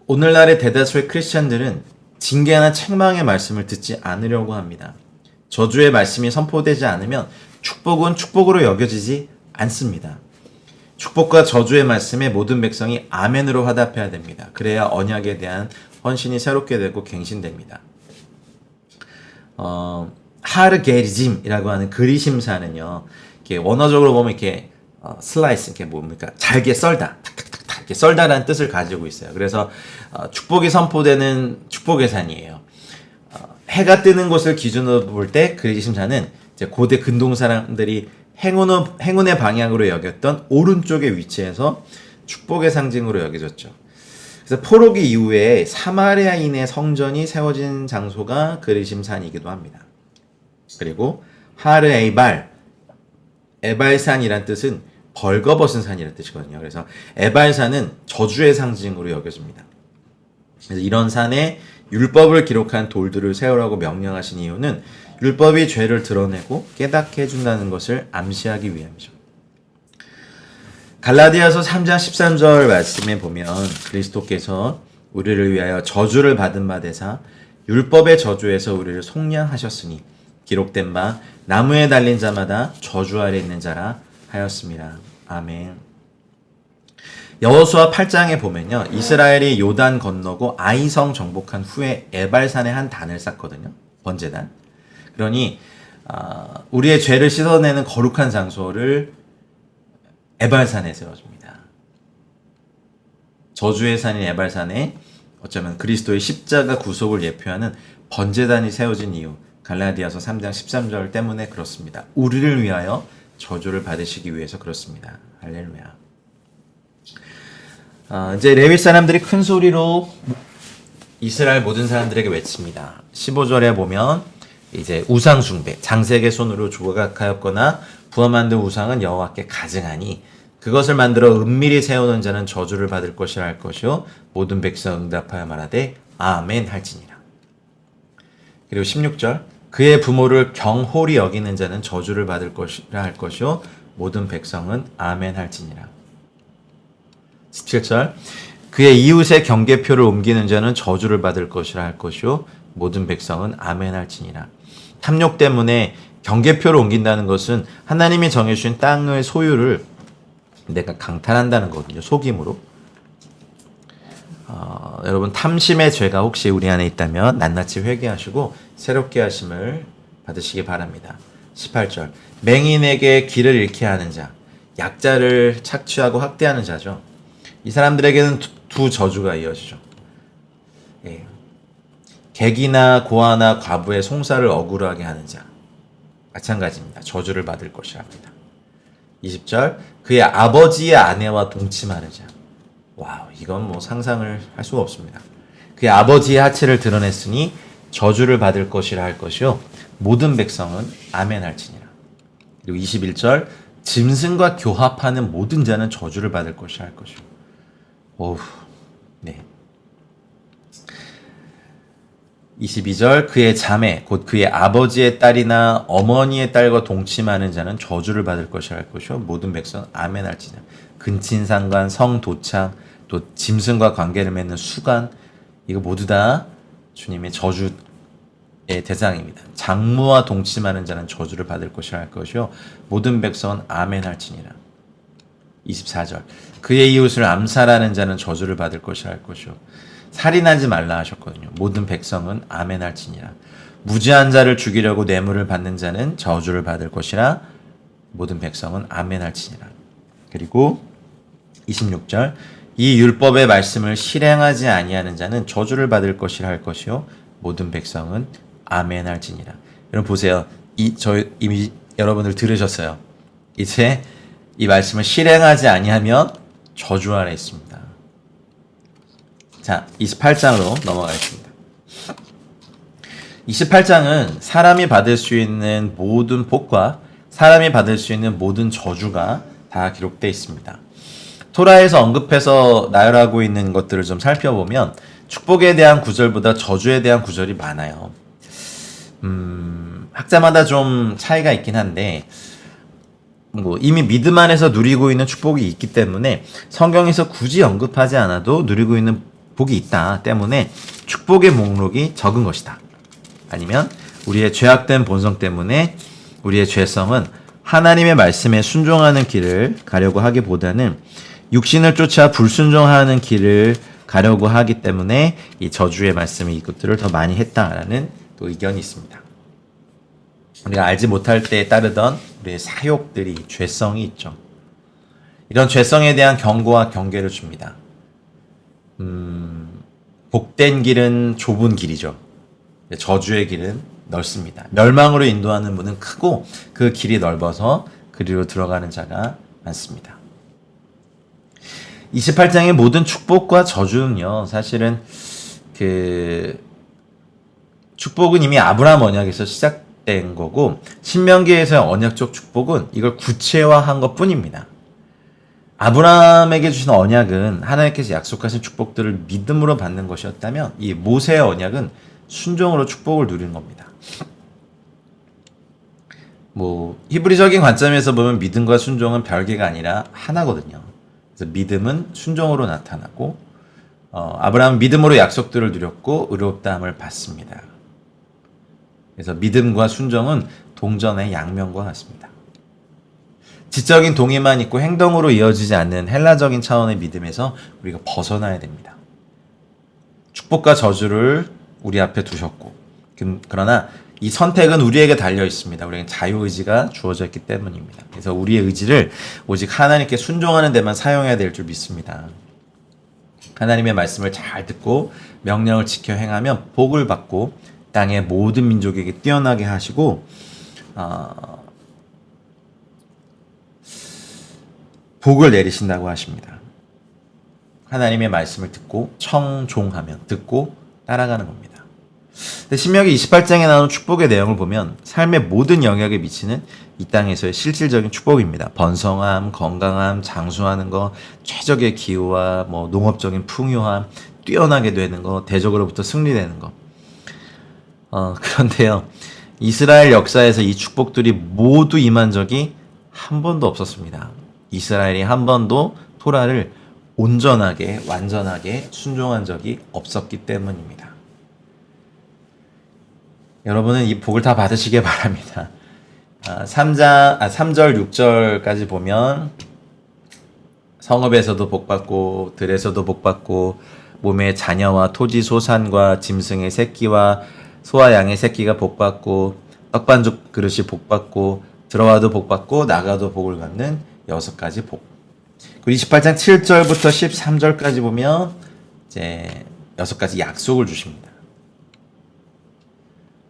오늘날의 대다수의 크리스찬들은 징계나 책망의 말씀을 듣지 않으려고 합니다. 저주의 말씀이 선포되지 않으면 축복은 축복으로 여겨지지 않습니다. 축복과 저주의 말씀에 모든 백성이 아멘으로 화답해야 됩니다. 그래야 언약에 대한 헌신이 새롭게 되고 갱신됩니다. 하르게리짐이라고 하는 그리심사는요, 이렇게 원어적으로 보면 이렇게 슬라이스, 이렇게 뭡니까? 잘게 썰다, 탁탁탁탁 이렇게 썰다라는 뜻을 가지고 있어요. 그래서 축복이 선포되는 축복의 산이에요. 해가 뜨는 곳을 기준으로 볼 때 그리심사는 이제 고대 근동 사람들이 행운의 방향으로 여겼던 오른쪽의 위치에서 축복의 상징으로 여겨졌죠. 그래서 포로기 이후에 사마리아인의 성전이 세워진 장소가 그리심산이기도 합니다. 그리고 하르 에발산이란 뜻은 벌거벗은 산이라는 뜻이거든요. 그래서 에발산은 저주의 상징으로 여겨집니다. 그래서 이런 산에 율법을 기록한 돌들을 세우라고 명령하신 이유는 율법이 죄를 드러내고 깨닫게 해준다는 것을 암시하기 위함이죠. 갈라디아서 3장 13절 말씀에 보면 그리스도께서 우리를 위하여 저주를 받은 바 되사 율법의 저주에서 우리를 속량하셨으니 기록된 바 나무에 달린 자마다 저주 아래 있는 자라 하였습니다. 아멘. 여호수아 8장에 보면요, 이스라엘이 요단 건너고 아이성 정복한 후에 에발산에 한 단을 쌓거든요. 번제단. 그러니 우리의 죄를 씻어내는 거룩한 장소를 에발산에 세워줍니다. 저주의 산인 에발산에 어쩌면 그리스도의 십자가 구속을 예표하는 번제단이 세워진 이유, 갈라디아서 3장 13절 때문에 그렇습니다. 우리를 위하여 저주를 받으시기 위해서 그렇습니다. 할렐루야. 이제 레위 사람들이 큰 소리로 이스라엘 모든 사람들에게 외칩니다. 15절에 보면 이제 우상 숭배, 장색의 손으로 조각하였거나 부어 만든 우상은 여호와께 가증하니 그것을 만들어 은밀히 세우는 자는 저주를 받을 것이라 할 것이요 모든 백성 응답하여 말하되 아멘 할지니라. 그리고 16절 그의 부모를 경홀히 여기는 자는 저주를 받을 것이라 할 것이요 모든 백성은 아멘 할지니라. 17절 그의 이웃의 경계표를 옮기는 자는 저주를 받을 것이라 할 것이요 모든 백성은 아멘 할지니라. 탐욕 때문에 경계표를 옮긴다는 것은 하나님이 정해주신 땅의 소유를 내가 강탈한다는 거거든요. 속임으로. 여러분 탐심의 죄가 혹시 우리 안에 있다면 낱낱이 회개하시고 새롭게 하심을 받으시기 바랍니다. 18절 맹인에게 길을 잃게 하는 자, 약자를 착취하고 학대하는 자죠. 이 사람들에게는 두 저주가 이어지죠. 예. 객이나 고아나 과부의 송사를 억울하게 하는 자 마찬가지입니다. 저주를 받을 것이라 합니다. 20절 그의 아버지의 아내와 동침하는 자. 와우, 이건 뭐 상상을 할 수가 없습니다. 그의 아버지의 하체를 드러냈으니 저주를 받을 것이라 할 것이요 모든 백성은 아멘 할지니라. 그리고 21절 짐승과 교합하는 모든 자는 저주를 받을 것이라 할 것이요. 오우, 네. 22절 그의 자매 곧 그의 아버지의 딸이나 어머니의 딸과 동침하는 자는 저주를 받을 것이라 할 것이요 모든 백성 아멘 할지니라. 근친상간, 성도창, 또 짐승과 관계를 맺는 수간 이거 모두 다 주님의 저주의 대상입니다. 장무와 동침하는 자는 저주를 받을 것이라 할 것이요 모든 백성은 아멘 할지니라. 24절 그의 이웃을 암살하는 자는 저주를 받을 것이라 할 것이요 살인하지 말라 하셨거든요. 모든 백성은 아멘 할지니라. 무죄한 자를 죽이려고 뇌물을 받는 자는 저주를 받을 것이라 모든 백성은 아멘 할지니라. 그리고 26절 이 율법의 말씀을 실행하지 아니하는 자는 저주를 받을 것이라 할 것이요 모든 백성은 아멘 할지니라. 여러분 보세요. 이미 여러분들 들으셨어요. 이제 이 말씀을 실행하지 아니하면 저주 아래 있습니다. 자, 28장으로 넘어가겠습니다. 28장은 사람이 받을 수 있는 모든 복과 사람이 받을 수 있는 모든 저주가 다 기록되어 있습니다. 토라에서 언급해서 나열하고 있는 것들을 좀 살펴보면 축복에 대한 구절보다 저주에 대한 구절이 많아요. 학자마다 좀 차이가 있긴 한데 뭐 이미 믿음 안에서 누리고 있는 축복이 있기 때문에 성경에서 굳이 언급하지 않아도 누리고 있는 복이 있다 때문에 축복의 목록이 적은 것이다. 아니면 우리의 죄악된 본성 때문에 우리의 죄성은 하나님의 말씀에 순종하는 길을 가려고 하기보다는 육신을 쫓아 불순종하는 길을 가려고 하기 때문에 이 저주의 말씀이 이것들을 더 많이 했다라는 또 의견이 있습니다. 우리가 알지 못할 때에 따르던 우리의 사욕들이 죄성이 있죠. 이런 죄성에 대한 경고와 경계를 줍니다. 복된 길은 좁은 길이죠. 저주의 길은 넓습니다. 멸망으로 인도하는 문은 크고 그 길이 넓어서 그리로 들어가는 자가 많습니다. 28장의 모든 축복과 저주는요, 사실은 축복은 이미 아브라함 언약에서 시작된 거고, 신명기에서의 언약적 축복은 이걸 구체화한 것 뿐입니다. 아브라함에게 주신 언약은 하나님께서 약속하신 축복들을 믿음으로 받는 것이었다면, 이 모세의 언약은 순종으로 축복을 누리는 겁니다. 히브리적인 관점에서 보면 믿음과 순종은 별개가 아니라 하나거든요. 그래서 믿음은 순종으로 나타나고, 아브라함은 믿음으로 약속들을 누렸고 의롭다함을 받습니다. 그래서 믿음과 순종은 동전의 양면과 같습니다. 지적인 동의만 있고 행동으로 이어지지 않는 헬라적인 차원의 믿음에서 우리가 벗어나야 됩니다. 축복과 저주를 우리 앞에 두셨고, 그러나 이 선택은 우리에게 달려 있습니다. 우리에게 자유의지가 주어져 있기 때문입니다. 그래서 우리의 의지를 오직 하나님께 순종하는 데만 사용해야 될 줄 믿습니다. 하나님의 말씀을 잘 듣고 명령을 지켜 행하면 복을 받고 땅의 모든 민족에게 뛰어나게 하시고 복을 내리신다고 하십니다. 하나님의 말씀을 듣고 청종하면 듣고 따라가는 겁니다. 신명기 28장에 나오는 축복의 내용을 보면 삶의 모든 영역에 미치는 이 땅에서의 실질적인 축복입니다. 번성함, 건강함, 장수하는 거, 최적의 기후와 농업적인 풍요함, 뛰어나게 되는 거, 대적으로부터 승리되는 거. 그런데요, 이스라엘 역사에서 이 축복들이 모두 임한 적이 한 번도 없었습니다. 이스라엘이 한 번도 토라를 온전하게, 완전하게 순종한 적이 없었기 때문입니다. 여러분은 이 복을 다 받으시길 바랍니다. 3절, 6절까지 보면 성읍에서도 복받고 들에서도 복받고 몸의 자녀와 토지 소산과 짐승의 새끼와 소와 양의 새끼가 복받고 떡반죽 그릇이 복받고 들어와도 복받고 나가도 복을 받는 6가지 복. 그리고 28장 7절부터 13절까지 보면 이제 6가지 약속을 주십니다.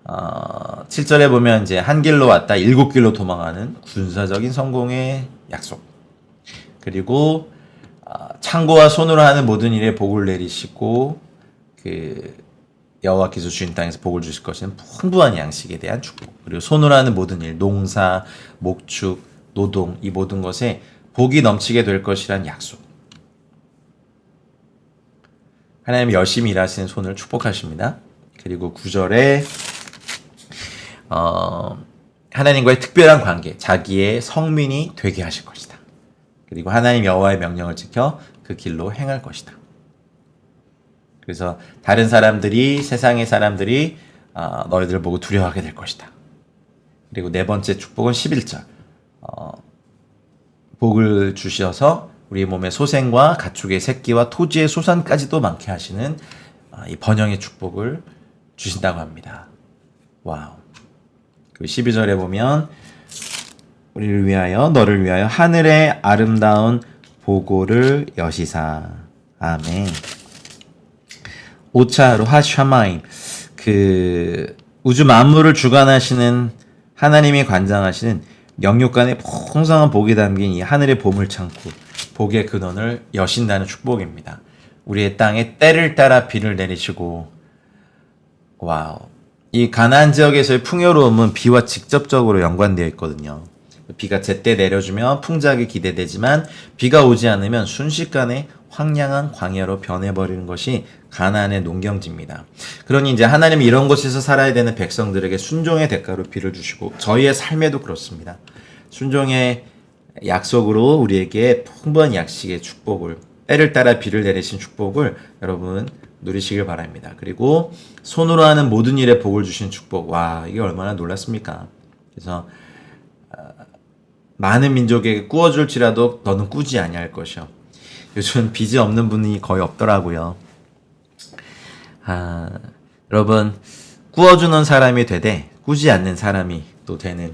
7절에 보면 이제 한 길로 왔다 7길로 도망하는 군사적인 성공의 약속. 그리고 창고와 손으로 하는 모든 일에 복을 내리시고 여호와께서 주신 땅에서 복을 주실 것은 풍부한 양식에 대한 축복. 그리고 손으로 하는 모든 일, 농사, 목축, 노동 이 모든 것에 복이 넘치게 될 것이란 약속. 하나님이 열심히 일하시는 손을 축복하십니다. 그리고 9절에 하나님과의 특별한 관계, 자기의 성민이 되게 하실 것이다. 그리고 하나님 여호와의 명령을 지켜 그 길로 행할 것이다. 그래서 다른 사람들이, 세상의 사람들이 너희들을 보고 두려워하게 될 것이다. 그리고 네 번째 축복은 11절. 복을 주셔서 우리 몸의 소생과 가축의 새끼와 토지의 소산까지도 많게 하시는 이 번영의 축복을 주신다고 합니다. 와우. 그 12절에 보면 우리를 위하여 너를 위하여 하늘의 아름다운 보고를 여시사. 아멘. 오차 로하샤마임, 우주 만물을 주관하시는 하나님이 관장하시는 영육간의 풍성한 복이 담긴 이 하늘의 보물창고, 복의 근원을 여신다는 축복입니다. 우리의 땅에 때를 따라 비를 내리시고, 와우. 이 가나안 지역에서의 풍요로움은 비와 직접적으로 연관되어 있거든요. 비가 제때 내려주면 풍작이 기대되지만 비가 오지 않으면 순식간에 황량한 광야로 변해버리는 것이 가나안의 농경지입니다. 그러니 이제 하나님이 이런 곳에서 살아야 되는 백성들에게 순종의 대가로 비를 주시고 저희의 삶에도 그렇습니다. 순종의 약속으로 우리에게 풍부한 양식의 축복을, 때를 따라 비를 내리신 축복을 여러분 누리시길 바랍니다. 그리고 손으로 하는 모든 일에 복을 주신 축복. 와, 이게 얼마나 놀랐습니까? 그래서 많은 민족에게 꾸어줄지라도 너는 꾸지 아니할 것이요. 요즘 빚이 없는 분이 거의 없더라고요. 여러분 꾸어주는 사람이 되되 꾸지 않는 사람이 또 되는,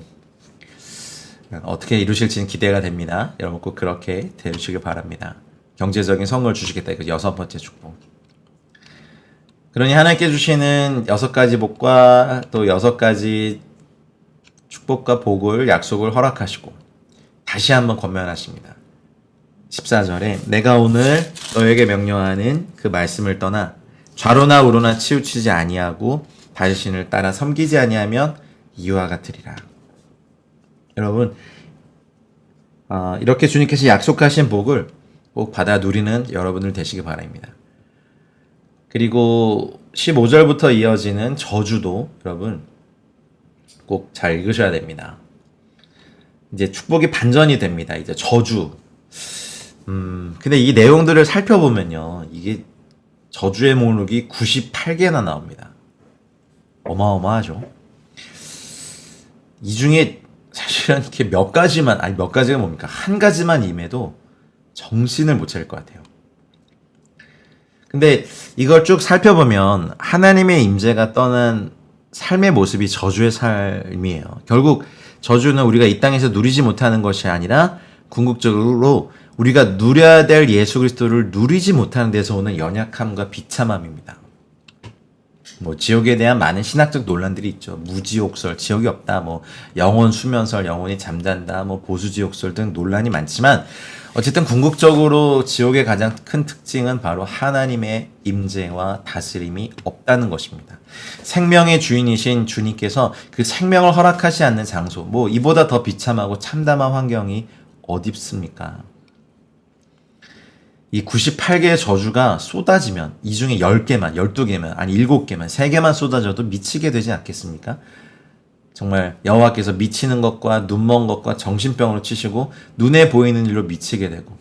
어떻게 이루실지는 기대가 됩니다. 여러분 꼭 그렇게 되시길 바랍니다. 경제적인 성공을 주시겠다. 이거 6번째 축복. 그러니 하나님께 주시는 6가지 복과 또 6가지 축복과 복을, 약속을 허락하시고 다시 한번 권면하십니다. 14절에 내가 오늘 너에게 명령하는 그 말씀을 떠나 좌로나 우로나 치우치지 아니하고 당신을 따라 섬기지 아니하면 이와 같으리라. 여러분 이렇게 주님께서 약속하신 복을 꼭 받아 누리는 여러분들 되시기 바랍니다. 그리고 15절부터 이어지는 저주도 여러분 꼭 잘 읽으셔야 됩니다. 이제 축복이 반전이 됩니다. 이제 저주. 근데 이 내용들을 살펴보면요, 이게 저주의 목록이 98개나 나옵니다. 어마어마하죠. 이 중에 사실은 이렇게 몇 가지만, 아니 몇 가지가 뭡니까? 한 가지만 임해도 정신을 못 차릴 것 같아요. 근데 이걸 쭉 살펴보면 하나님의 임재가 떠난 삶의 모습이 저주의 삶이에요. 결국 저주는 우리가 이 땅에서 누리지 못하는 것이 아니라 궁극적으로 우리가 누려야 될 예수 그리스도를 누리지 못하는 데서 오는 연약함과 비참함입니다. 뭐 지옥에 대한 많은 신학적 논란들이 있죠. 무지옥설, 지옥이 없다, 뭐 영혼 수면설, 영혼이 잠잔다, 뭐 보수지옥설 등 논란이 많지만 어쨌든 궁극적으로 지옥의 가장 큰 특징은 바로 하나님의 임재와 다스림이 없다는 것입니다. 생명의 주인이신 주님께서 그 생명을 허락하지 않는 장소, 뭐 이보다 더 비참하고 참담한 환경이 어디 있습니까? 이 98개의 저주가 쏟아지면 이 중에 10개만, 12개만, 아니 7개만, 3개만 쏟아져도 미치게 되지 않겠습니까? 정말 여호와께서 미치는 것과 눈먼 것과 정신병으로 치시고 눈에 보이는 일로 미치게 되고,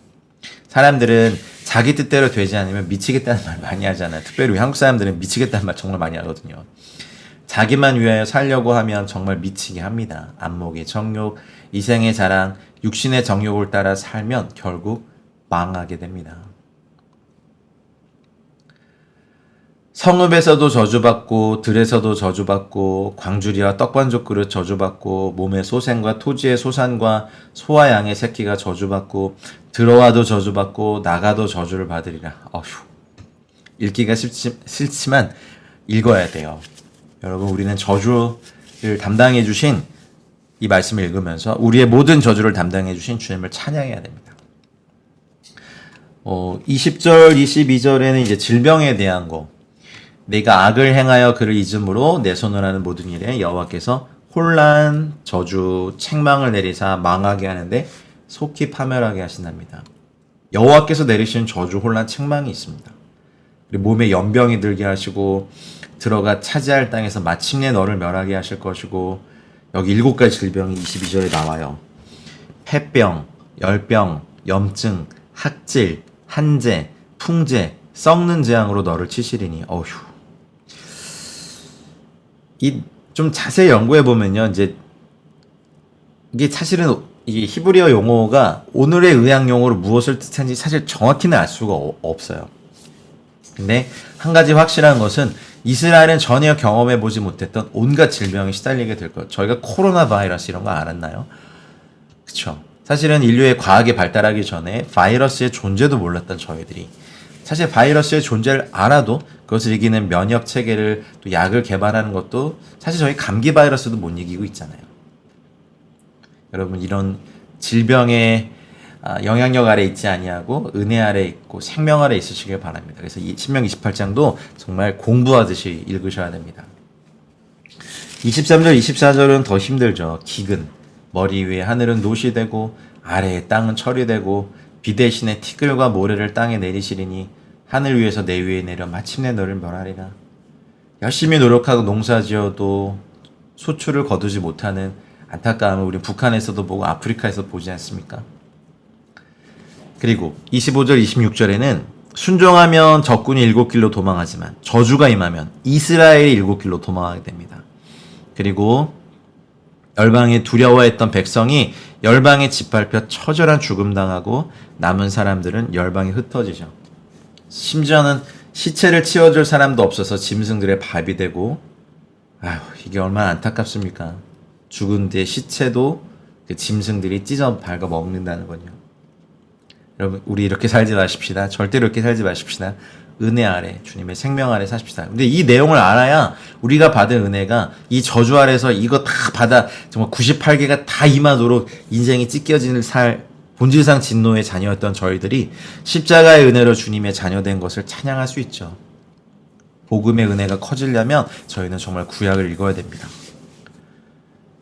사람들은 자기 뜻대로 되지 않으면 미치겠다는 말 많이 하잖아요. 특별히 우리 한국 사람들은 미치겠다는 말 정말 많이 하거든요. 자기만 위하여 살려고 하면 정말 미치게 합니다. 안목의 정욕, 이생의 자랑, 육신의 정욕을 따라 살면 결국 망하게 됩니다. 성읍에서도 저주받고 들에서도 저주받고 광주리와 떡반죽 그릇 저주받고 몸의 소생과 토지의 소산과 소와 양의 새끼가 저주받고 들어와도 저주받고 나가도 저주를 받으리라. 어휴, 읽기가 싫지만 읽어야 돼요. 여러분, 우리는 저주를 담당해 주신 이 말씀을 읽으면서 우리의 모든 저주를 담당해 주신 주님을 찬양해야 됩니다. 20절, 22절에는 이제 질병에 대한 거, 내가 악을 행하여 그를 잊음으로 내 손을 하는 모든 일에 여호와께서 혼란, 저주, 책망을 내리사 망하게 하는데 속히 파멸하게 하신답니다. 여호와께서 내리신 저주, 혼란, 책망이 있습니다. 그리고 몸에 연병이 들게 하시고 들어가 차지할 땅에서 마침내 너를 멸하게 하실 것이고, 여기 7가지 질병이 22절에 나와요. 폐병, 열병, 염증, 학질, 한재, 풍재, 썩는 재앙으로 너를 치시리니. 어휴. 좀 자세히 연구해 보면요, 이제 이게 사실은 이 히브리어 용어가 오늘의 의학 용어로 무엇을 뜻하는지 사실 정확히는 알 수가 없어요. 근데 한 가지 확실한 것은 이스라엘은 전혀 경험해 보지 못했던 온갖 질병에 시달리게 될 것. 저희가 코로나 바이러스 이런 거 알았나요? 그쵸? 사실은 인류의 과학이 발달하기 전에 바이러스의 존재도 몰랐던 저희들이 사실 바이러스의 존재를 알아도 그것을 이기는 면역 체계를, 또 약을 개발하는 것도 사실 저희 감기 바이러스도 못 이기고 있잖아요. 여러분, 이런 질병의 영향력 아래 있지 아니하고 은혜 아래 있고 생명 아래 있으시길 바랍니다. 그래서 이 신명 28장도 정말 공부하듯이 읽으셔야 됩니다. 23절, 24절은 더 힘들죠. 기근, 머리 위에 하늘은 노시 되고 아래에 땅은 철이 되고 비 대신에 티끌과 모래를 땅에 내리시리니 하늘 위에서 내 위에 내려 마침내 너를 멸하리라. 열심히 노력하고 농사지어도 소출을 거두지 못하는 안타까움을 우리 북한에서도 보고 아프리카에서 보지 않습니까? 그리고 25절, 26절에는 순종하면 적군이 7길로 도망하지만 저주가 임하면 이스라엘이 7길로 도망하게 됩니다. 그리고 열방에 두려워했던 백성이 열방에 짓밟혀 처절한 죽음 당하고 남은 사람들은 열방에 흩어지죠. 심지어는 시체를 치워줄 사람도 없어서 짐승들의 밥이 되고, 아휴, 이게 얼마나 안타깝습니까? 죽은 뒤에 시체도 그 짐승들이 찢어 밟아 먹는다는 건요. 여러분, 우리 이렇게 살지 마십시다. 절대로 이렇게 살지 마십시다. 은혜 아래, 주님의 생명 아래 사십시다. 근데 이 내용을 알아야 우리가 받은 은혜가 이 저주 아래서 이거 다 받아 정말 98개가 다 임하도록 인생이 찢겨지는 본질상 진노의 자녀였던 저희들이 십자가의 은혜로 주님의 자녀된 것을 찬양할 수 있죠. 복음의 은혜가 커지려면 저희는 정말 구약을 읽어야 됩니다.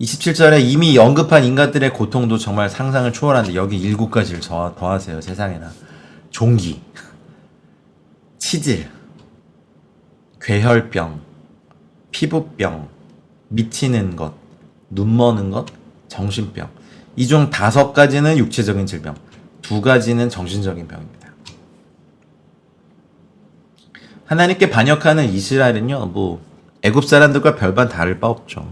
27절에 이미 언급한 인간들의 고통도 정말 상상을 초월하는데 여기 7가지를 더하세요. 세상에나. 종기, 치질, 괴혈병, 피부병, 미치는 것, 눈머는 것, 정신병. 이 중 5가지는 육체적인 질병, 2가지는 정신적인 병입니다. 하나님께 반역하는 이스라엘은요, 애굽 사람들과 별반 다를 바 없죠.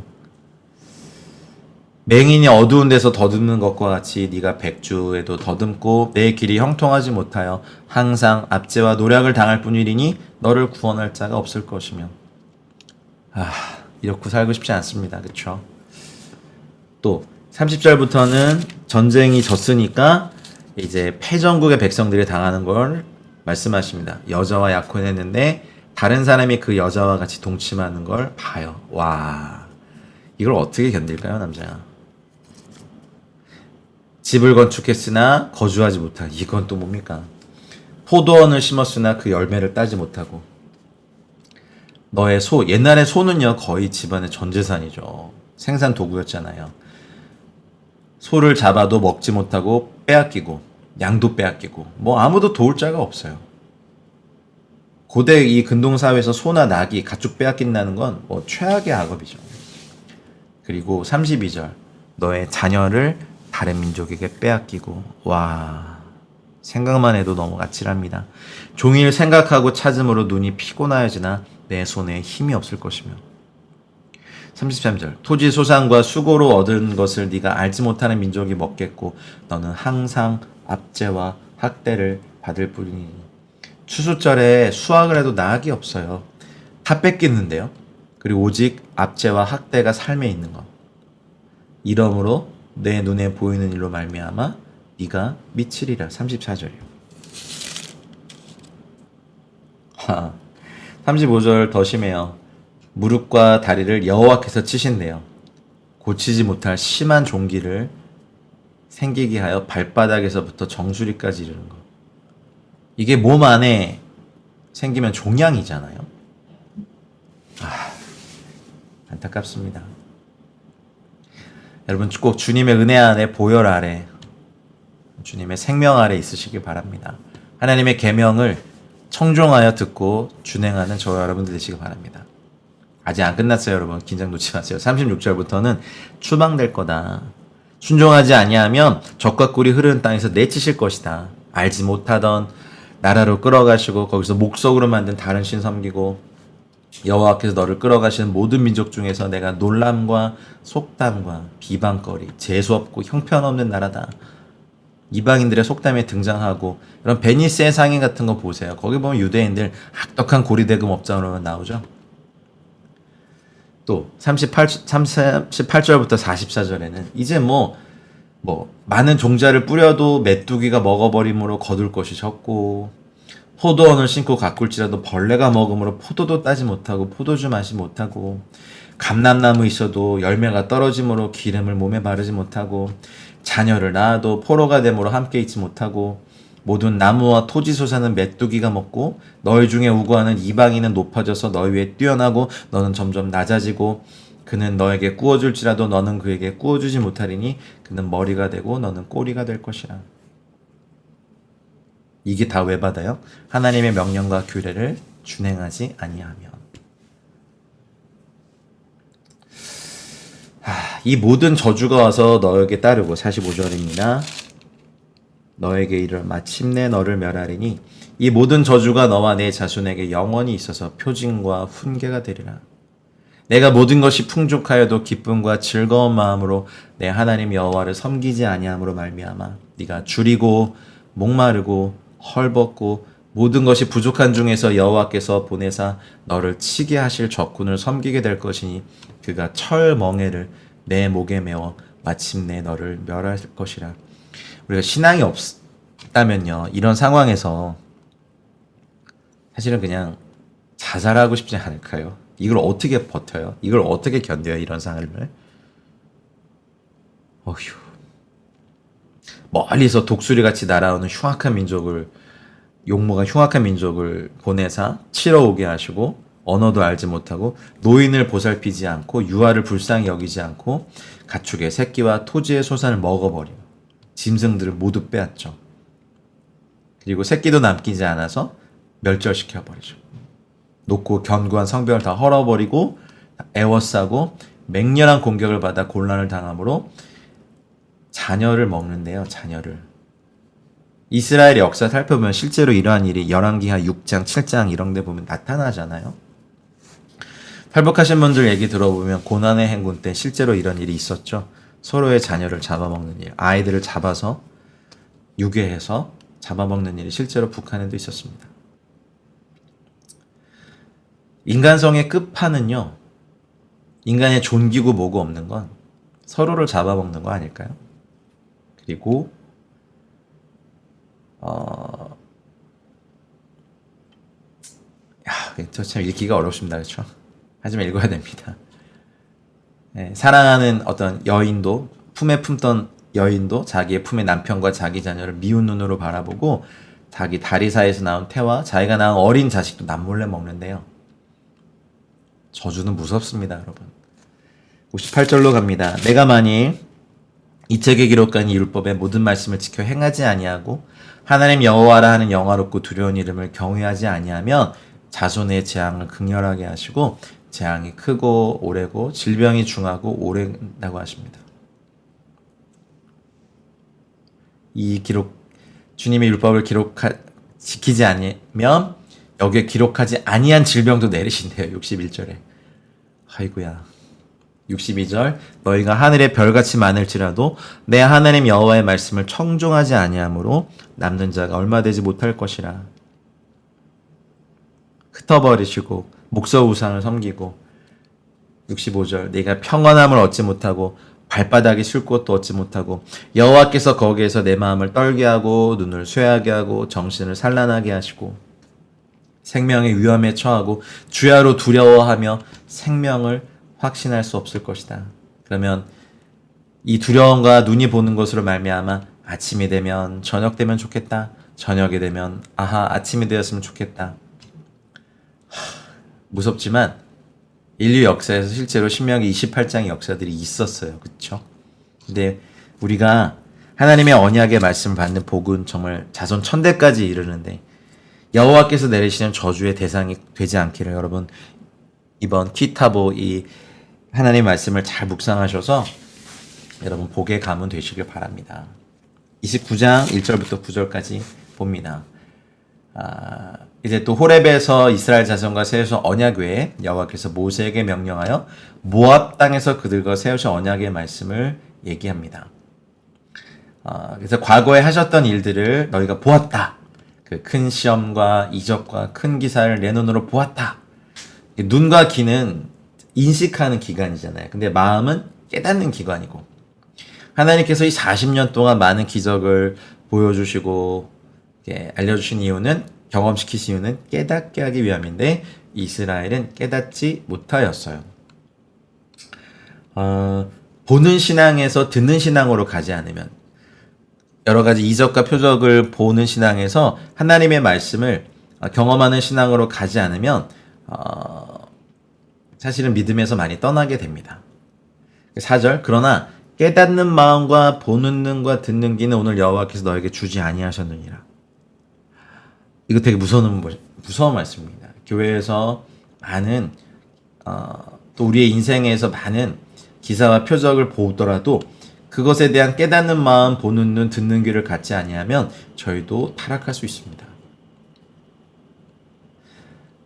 맹인이 어두운 데서 더듬는 것과 같이 네가 백주에도 더듬고 내 길이 형통하지 못하여 항상 압제와 노략을 당할 뿐이니 너를 구원할 자가 없을 것이며. 이렇게 살고 싶지 않습니다. 그쵸? 또 30절부터는 전쟁이 졌으니까 이제 패전국의 백성들이 당하는 걸 말씀하십니다. 여자와 약혼했는데 다른 사람이 그 여자와 같이 동침하는 걸 봐요. 와, 이걸 어떻게 견딜까요, 남자야? 집을 건축했으나 거주하지 못한, 이건 또 뭡니까? 포도원을 심었으나 그 열매를 따지 못하고, 너의 소, 옛날에 소는요 거의 집안의 전 재산이죠. 생산 도구였잖아요. 소를 잡아도 먹지 못하고 빼앗기고, 양도 빼앗기고, 뭐 아무도 도울 자가 없어요. 고대 이 근동 사회에서 소나 낙이 가축 빼앗긴다는 건 뭐 최악의 악업이죠. 그리고 32절, 너의 자녀를 다른 민족에게 빼앗기고, 와, 생각만 해도 너무 아찔합니다. 종일 생각하고 찾음으로 눈이 피곤하여지나 내 손에 힘이 없을 것이며. 33절, 토지 소산과 수고로 얻은 것을 네가 알지 못하는 민족이 먹겠고 너는 항상 압제와 학대를 받을 뿐이니. 추수절에 수확을 해도 나락이 없어요. 다 뺏기는데요. 그리고 오직 압제와 학대가 삶에 있는 것. 이러므로 내 눈에 보이는 일로 말미암아 네가 미치리라. 34절이요. 35절 더 심해요. 무릎과 다리를 여호와께서 치신대요. 고치지 못할 심한 종기를 생기게 하여 발바닥에서부터 정수리까지 이르는 것. 이게 몸 안에 생기면 종양이잖아요. 안타깝습니다. 여러분 꼭 주님의 은혜 안에, 보혈 아래, 주님의 생명 아래 있으시길 바랍니다. 하나님의 계명을 청종하여 듣고 준행하는 저와 여러분들 되시길 바랍니다. 아직 안 끝났어요, 여러분. 긴장 놓지 마세요. 36절부터는 추방될 거다. 순종하지 아니하면 적과 꿀이 흐르는 땅에서 내치실 것이다. 알지 못하던 나라로 끌어가시고 거기서 목석으로 만든 다른 신 섬기고 여호와께서 너를 끌어가시는 모든 민족 중에서 내가 놀람과 속담과 비방거리, 재수없고 형편없는 나라다. 이방인들의 속담에 등장하고, 이런 베니스의 상인 같은 거 보세요. 거기 보면 유대인들 악독한 고리대금 업자로 나오죠. 또 38절부터 44절에는 이제 뭐 많은 종자를 뿌려도 메뚜기가 먹어버림으로 거둘 것이 적고, 포도원을 심고 가꿀지라도 벌레가 먹음으로 포도도 따지 못하고 포도주 마시 못하고, 감람나무 있어도 열매가 떨어짐으로 기름을 몸에 바르지 못하고, 자녀를 낳아도 포로가 됨으로 함께 있지 못하고, 모든 나무와 토지 소사는 메뚜기가 먹고, 너희 중에 우고하는 이방인은 높아져서 너희 위에 뛰어나고 너는 점점 낮아지고, 그는 너에게 꾸어줄지라도 너는 그에게 꾸어주지 못하리니 그는 머리가 되고 너는 꼬리가 될 것이라. 이게 다 왜 받아요? 하나님의 명령과 규례를 준행하지 아니하면. 이 모든 저주가 와서 너에게 따르고, 45절입니다. 너에게 이르러 마침내 너를 멸하리니 이 모든 저주가 너와 내 자손에게 영원히 있어서 표징과 훈계가 되리라. 내가 모든 것이 풍족하여도 기쁨과 즐거운 마음으로 내 하나님 여호와를 섬기지 아니함으로 말미암아 네가 줄이고 목마르고 헐벗고 모든 것이 부족한 중에서 여호와께서 보내사 너를 치게 하실 적군을 섬기게 될 것이니 그가 철멍에를 내 목에 메워 마침내 너를 멸할 것이라. 우리가 신앙이 없다면요, 이런 상황에서 사실은 그냥 자살하고 싶지 않을까요? 이걸 어떻게 버텨요? 이걸 어떻게 견뎌요? 이런 상황을. 어휴. 멀리서 독수리같이 날아오는 흉악한 민족을, 용모가 흉악한 민족을 보내사 치러 오게 하시고, 언어도 알지 못하고 노인을 보살피지 않고 유아를 불쌍히 여기지 않고 가축의 새끼와 토지의 소산을 먹어버리고 짐승들을 모두 빼앗죠. 그리고 새끼도 남기지 않아서 멸절시켜버리죠. 높고 견고한 성벽을 다 헐어버리고 애워싸고 맹렬한 공격을 받아 곤란을 당함으로 자녀를 먹는데요. 자녀를. 이스라엘의 역사 살펴보면 실제로 이러한 일이 열왕기하 6장, 7장 이런 데 보면 나타나잖아요. 탈북하신 분들 얘기 들어보면 고난의 행군 때 실제로 이런 일이 있었죠. 서로의 자녀를 잡아먹는 일, 아이들을 잡아서 유괴해서 잡아먹는 일이 실제로 북한에도 있었습니다. 인간성의 끝판은요, 인간의 존귀고 뭐고 없는 건 서로를 잡아먹는 거 아닐까요? 그리고 참 읽기가 어렵습니다. 그렇죠? 하지만 읽어야 됩니다. 네, 사랑하는 어떤 여인도, 품에 품던 여인도 자기의 품의 남편과 자기 자녀를 미운 눈으로 바라보고 자기 다리 사이에서 나온 태와 자기가 낳은 어린 자식도 남몰래 먹는데요. 저주는 무섭습니다, 여러분. 58절로 갑니다. 내가 만일 이 책에 기록한 이 율법의 모든 말씀을 지켜 행하지 아니하고 하나님 여호와라 하는 영화롭고 두려운 이름을 경외하지 아니하면 자손의 재앙을 극렬하게 하시고 재앙이 크고 오래고 질병이 중하고 오래다고 하십니다. 이 주님의 율법을 지키지 않으면 여기에 기록하지 아니한 질병도 내리신대요. 61절에. 아이고야. 62절 너희가 하늘의 별같이 많을지라도 내 하나님 여호와의 말씀을 청종하지 아니하므로 남는 자가 얼마 되지 못할 것이라. 흩어버리시고 목서 우상을 섬기고 65절 네가 평안함을 얻지 못하고 발바닥이 쉴 곳도 얻지 못하고 여호와께서 거기에서 내 마음을 떨게 하고 눈을 쇠하게 하고 정신을 산란하게 하시고 생명의 위험에 처하고 주야로 두려워하며 생명을 확신할 수 없을 것이다. 그러면 이 두려움과 눈이 보는 것으로 말미암아 아침이 되면 저녁 되면 좋겠다. 저녁이 되면 아침이 되었으면 좋겠다. 무섭지만 인류 역사에서 실제로 신명기 28장의 역사들이 있었어요. 그렇죠? 근데 우리가 하나님의 언약의 말씀을 받는 복은 정말 자손 천대까지 이르는데 여호와께서 내리시는 저주의 대상이 되지 않기를 여러분 이번 키타보 이 하나님의 말씀을 잘 묵상하셔서 여러분 복의 가문 되시길 바랍니다. 29장 1절부터 9절까지 봅니다. 이제 또 호렙에서 이스라엘 자손과 세우신 언약 외에 여호와께서 모세에게 명령하여 모압 땅에서 그들과 세우신 언약의 말씀을 얘기합니다. 그래서 과거에 하셨던 일들을 너희가 보았다. 그 큰 시험과 이적과 큰 기사를 내 눈으로 보았다. 눈과 귀는 인식하는 기관이잖아요. 근데 마음은 깨닫는 기관이고 하나님께서 이 40년 동안 많은 기적을 보여주시고 알려주신 이유는 경험시키신 이유는 깨닫게 하기 위함인데 이스라엘은 깨닫지 못하였어요. 보는 신앙에서 듣는 신앙으로 가지 않으면 여러 가지 이적과 표적을 보는 신앙에서 하나님의 말씀을 경험하는 신앙으로 가지 않으면 사실은 믿음에서 많이 떠나게 됩니다. 4절 그러나 깨닫는 마음과 보는 눈과 듣는 귀는 오늘 여호와께서 너에게 주지 아니하셨느니라. 이거 되게 무서운 말씀입니다. 교회에서 많은 또 우리의 인생에서 많은 기사와 표적을 보더라도 그것에 대한 깨닫는 마음, 보는 눈, 듣는 귀를 갖지 아니하면 저희도 타락할 수 있습니다.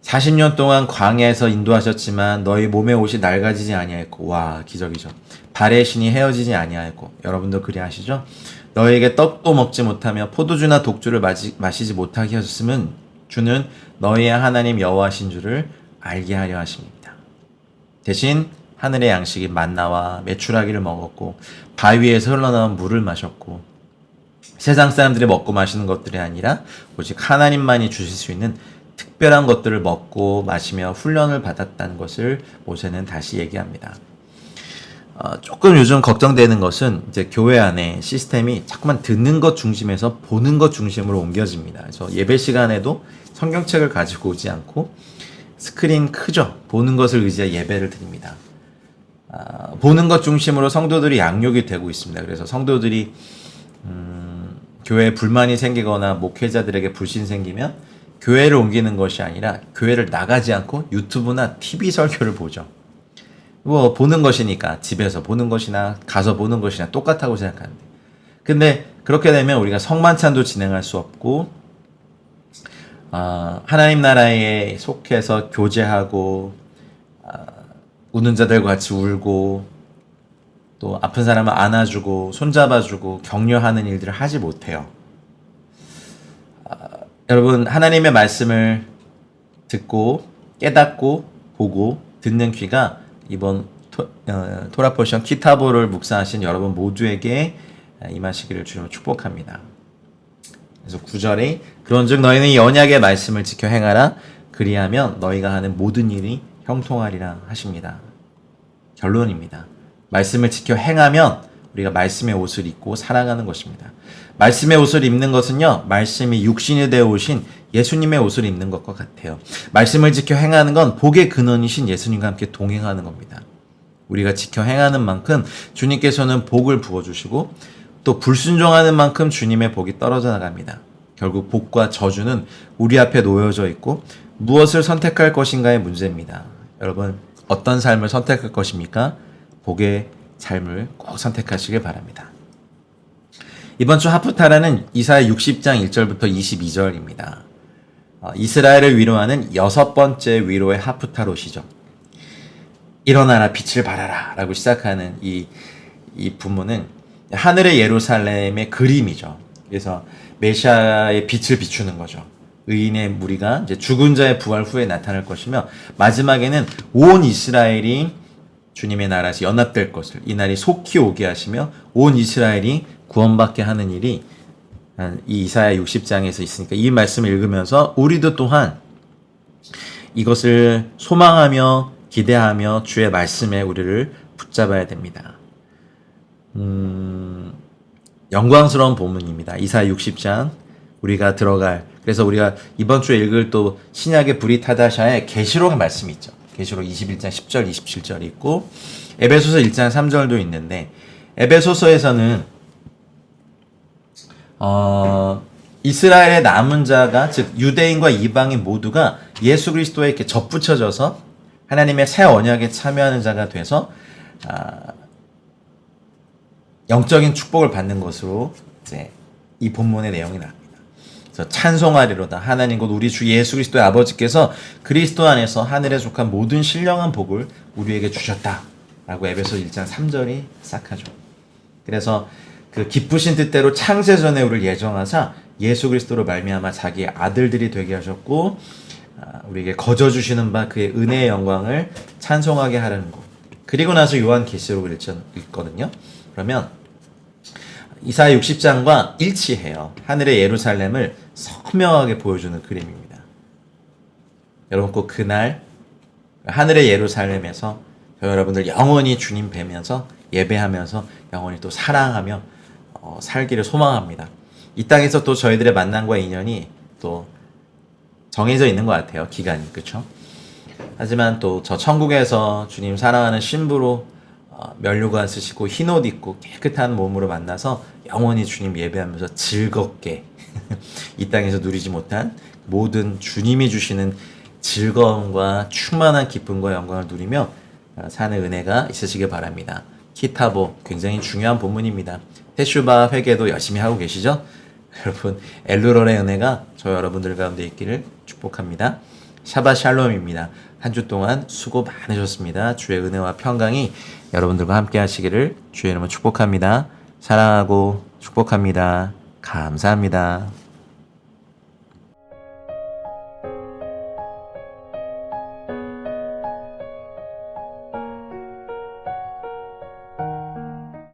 40년 동안 광야에서 인도하셨지만 너희 몸의 옷이 낡아지지 아니하였고 와 기적이죠. 발의 신이 헤어지지 아니하였고 여러분도 그리하시죠? 너희에게 떡도 먹지 못하며 포도주나 독주를 마시지 못하게 하셨으면 주는 너희의 하나님 여호와신 줄을 알게 하려 하십니다. 대신 하늘의 양식이 만나와 메추라기를 먹었고 바위에서 흘러나온 물을 마셨고 세상 사람들이 먹고 마시는 것들이 아니라 오직 하나님만이 주실 수 있는 특별한 것들을 먹고 마시며 훈련을 받았다는 것을 모세는 다시 얘기합니다. 조금 요즘 걱정되는 것은 이제 교회 안에 시스템이 자꾸만 듣는 것 중심에서 보는 것 중심으로 옮겨집니다. 그래서 예배 시간에도 성경책을 가지고 오지 않고 스크린 크죠? 보는 것을 의지해 예배를 드립니다. 보는 것 중심으로 성도들이 양육이 되고 있습니다. 그래서 성도들이 교회에 불만이 생기거나 목회자들에게 불신 생기면 교회를 옮기는 것이 아니라 교회를 나가지 않고 유튜브나 TV 설교를 보죠. 뭐 보는 것이니까 집에서 보는 것이나 가서 보는 것이나 똑같다고 생각하는데 근데 그렇게 되면 우리가 성만찬도 진행할 수 없고 하나님 나라에 속해서 교제하고 우는 자들과 같이 울고 또 아픈 사람을 안아주고 손잡아주고 격려하는 일들을 하지 못해요. 여러분 하나님의 말씀을 듣고 깨닫고 보고 듣는 귀가 이번 토라 포션 키타보를 묵상하신 여러분 모두에게 임하시기를 주님으로 축복합니다. 그래서 9절에 그런즉 너희는 이 언약의 말씀을 지켜 행하라. 그리하면 너희가 하는 모든 일이 형통하리라 하십니다. 결론입니다. 말씀을 지켜 행하면 우리가 말씀의 옷을 입고 살아가는 것입니다. 말씀의 옷을 입는 것은요, 말씀이 육신이 되어 오신 예수님의 옷을 입는 것과 같아요. 말씀을 지켜 행하는 건 복의 근원이신 예수님과 함께 동행하는 겁니다. 우리가 지켜 행하는 만큼 주님께서는 복을 부어주시고 또 불순종하는 만큼 주님의 복이 떨어져 나갑니다. 결국 복과 저주는 우리 앞에 놓여져 있고 무엇을 선택할 것인가의 문제입니다. 여러분, 어떤 삶을 선택할 것입니까? 복의 삶을 꼭 선택하시길 바랍니다. 이번 주 하프타라는 이사야 60장 1절부터 22절입니다. 이스라엘을 위로하는 6번째 위로의 하프타롯이죠. 일어나라 빛을 발하라 라고 시작하는 이 부문은 하늘의 예루살렘의 그림이죠. 그래서 메시아의 빛을 비추는 거죠. 의인의 무리가 이제 죽은 자의 부활 후에 나타날 것이며 마지막에는 온 이스라엘이 주님의 나라에서 연합될 것을 이 날이 속히 오게 하시며 온 이스라엘이 구원받게 하는 일이 이 이사야 60장에서 있으니까 이 말씀을 읽으면서 우리도 또한 이것을 소망하며 기대하며 주의 말씀에 우리를 붙잡아야 됩니다. 영광스러운 본문입니다. 이사야 60장 우리가 들어갈 그래서 우리가 이번 주에 읽을 또 신약의 브리타다샤의 계시록의 말씀이 있죠. 계시록 21장 10절 27절이 있고 에베소서 1장 3절도 있는데 에베소서에서는 이스라엘의 남은 자가 즉 유대인과 이방인 모두가 예수 그리스도에 이렇게 접붙여져서 하나님의 새 언약에 참여하는 자가 돼서 영적인 축복을 받는 것으로 이제 이 본문의 내용이 나옵니다. 그래서 찬송하리로다 하나님 곧 우리 주 예수 그리스도의 아버지께서 그리스도 안에서 하늘에 속한 모든 신령한 복을 우리에게 주셨다라고 에베소 1장 3절이 시작하죠. 그래서 그 기쁘신 뜻대로 창세 전에 우리를 예정하사 예수 그리스도로 말미암아 자기의 아들들이 되게 하셨고 우리에게 거저 주시는 바 그의 은혜의 영광을 찬송하게 하라는 것. 그리고 나서 요한계시록을 읽거든요. 그러면 이사야 60장과 일치해요. 하늘의 예루살렘을 선명하게 보여주는 그림입니다. 여러분 꼭 그날 하늘의 예루살렘에서 여러분들 영원히 주님 뵈면서 예배하면서 영원히 또 사랑하며 살기를 소망합니다. 이 땅에서 또 저희들의 만남과 인연이 또 정해져 있는 것 같아요. 기간이. 그렇죠? 하지만 또 저 천국에서 주님 사랑하는 신부로 면류관 쓰시고 흰옷 입고 깨끗한 몸으로 만나서 영원히 주님 예배하면서 즐겁게 이 땅에서 누리지 못한 모든 주님이 주시는 즐거움과 충만한 기쁨과 영광을 누리며 사는 은혜가 있으시길 바랍니다. 키타보 굉장히 중요한 본문입니다. 테슈바 회개도 열심히 하고 계시죠? 여러분 엘루롤의 은혜가 저 여러분들 가운데 있기를 축복합니다. 샤바 샬롬입니다. 한 주 동안 수고 많으셨습니다. 주의 은혜와 평강이 여러분들과 함께 하시기를 주의 이름으로 축복합니다. 사랑하고 축복합니다. 감사합니다.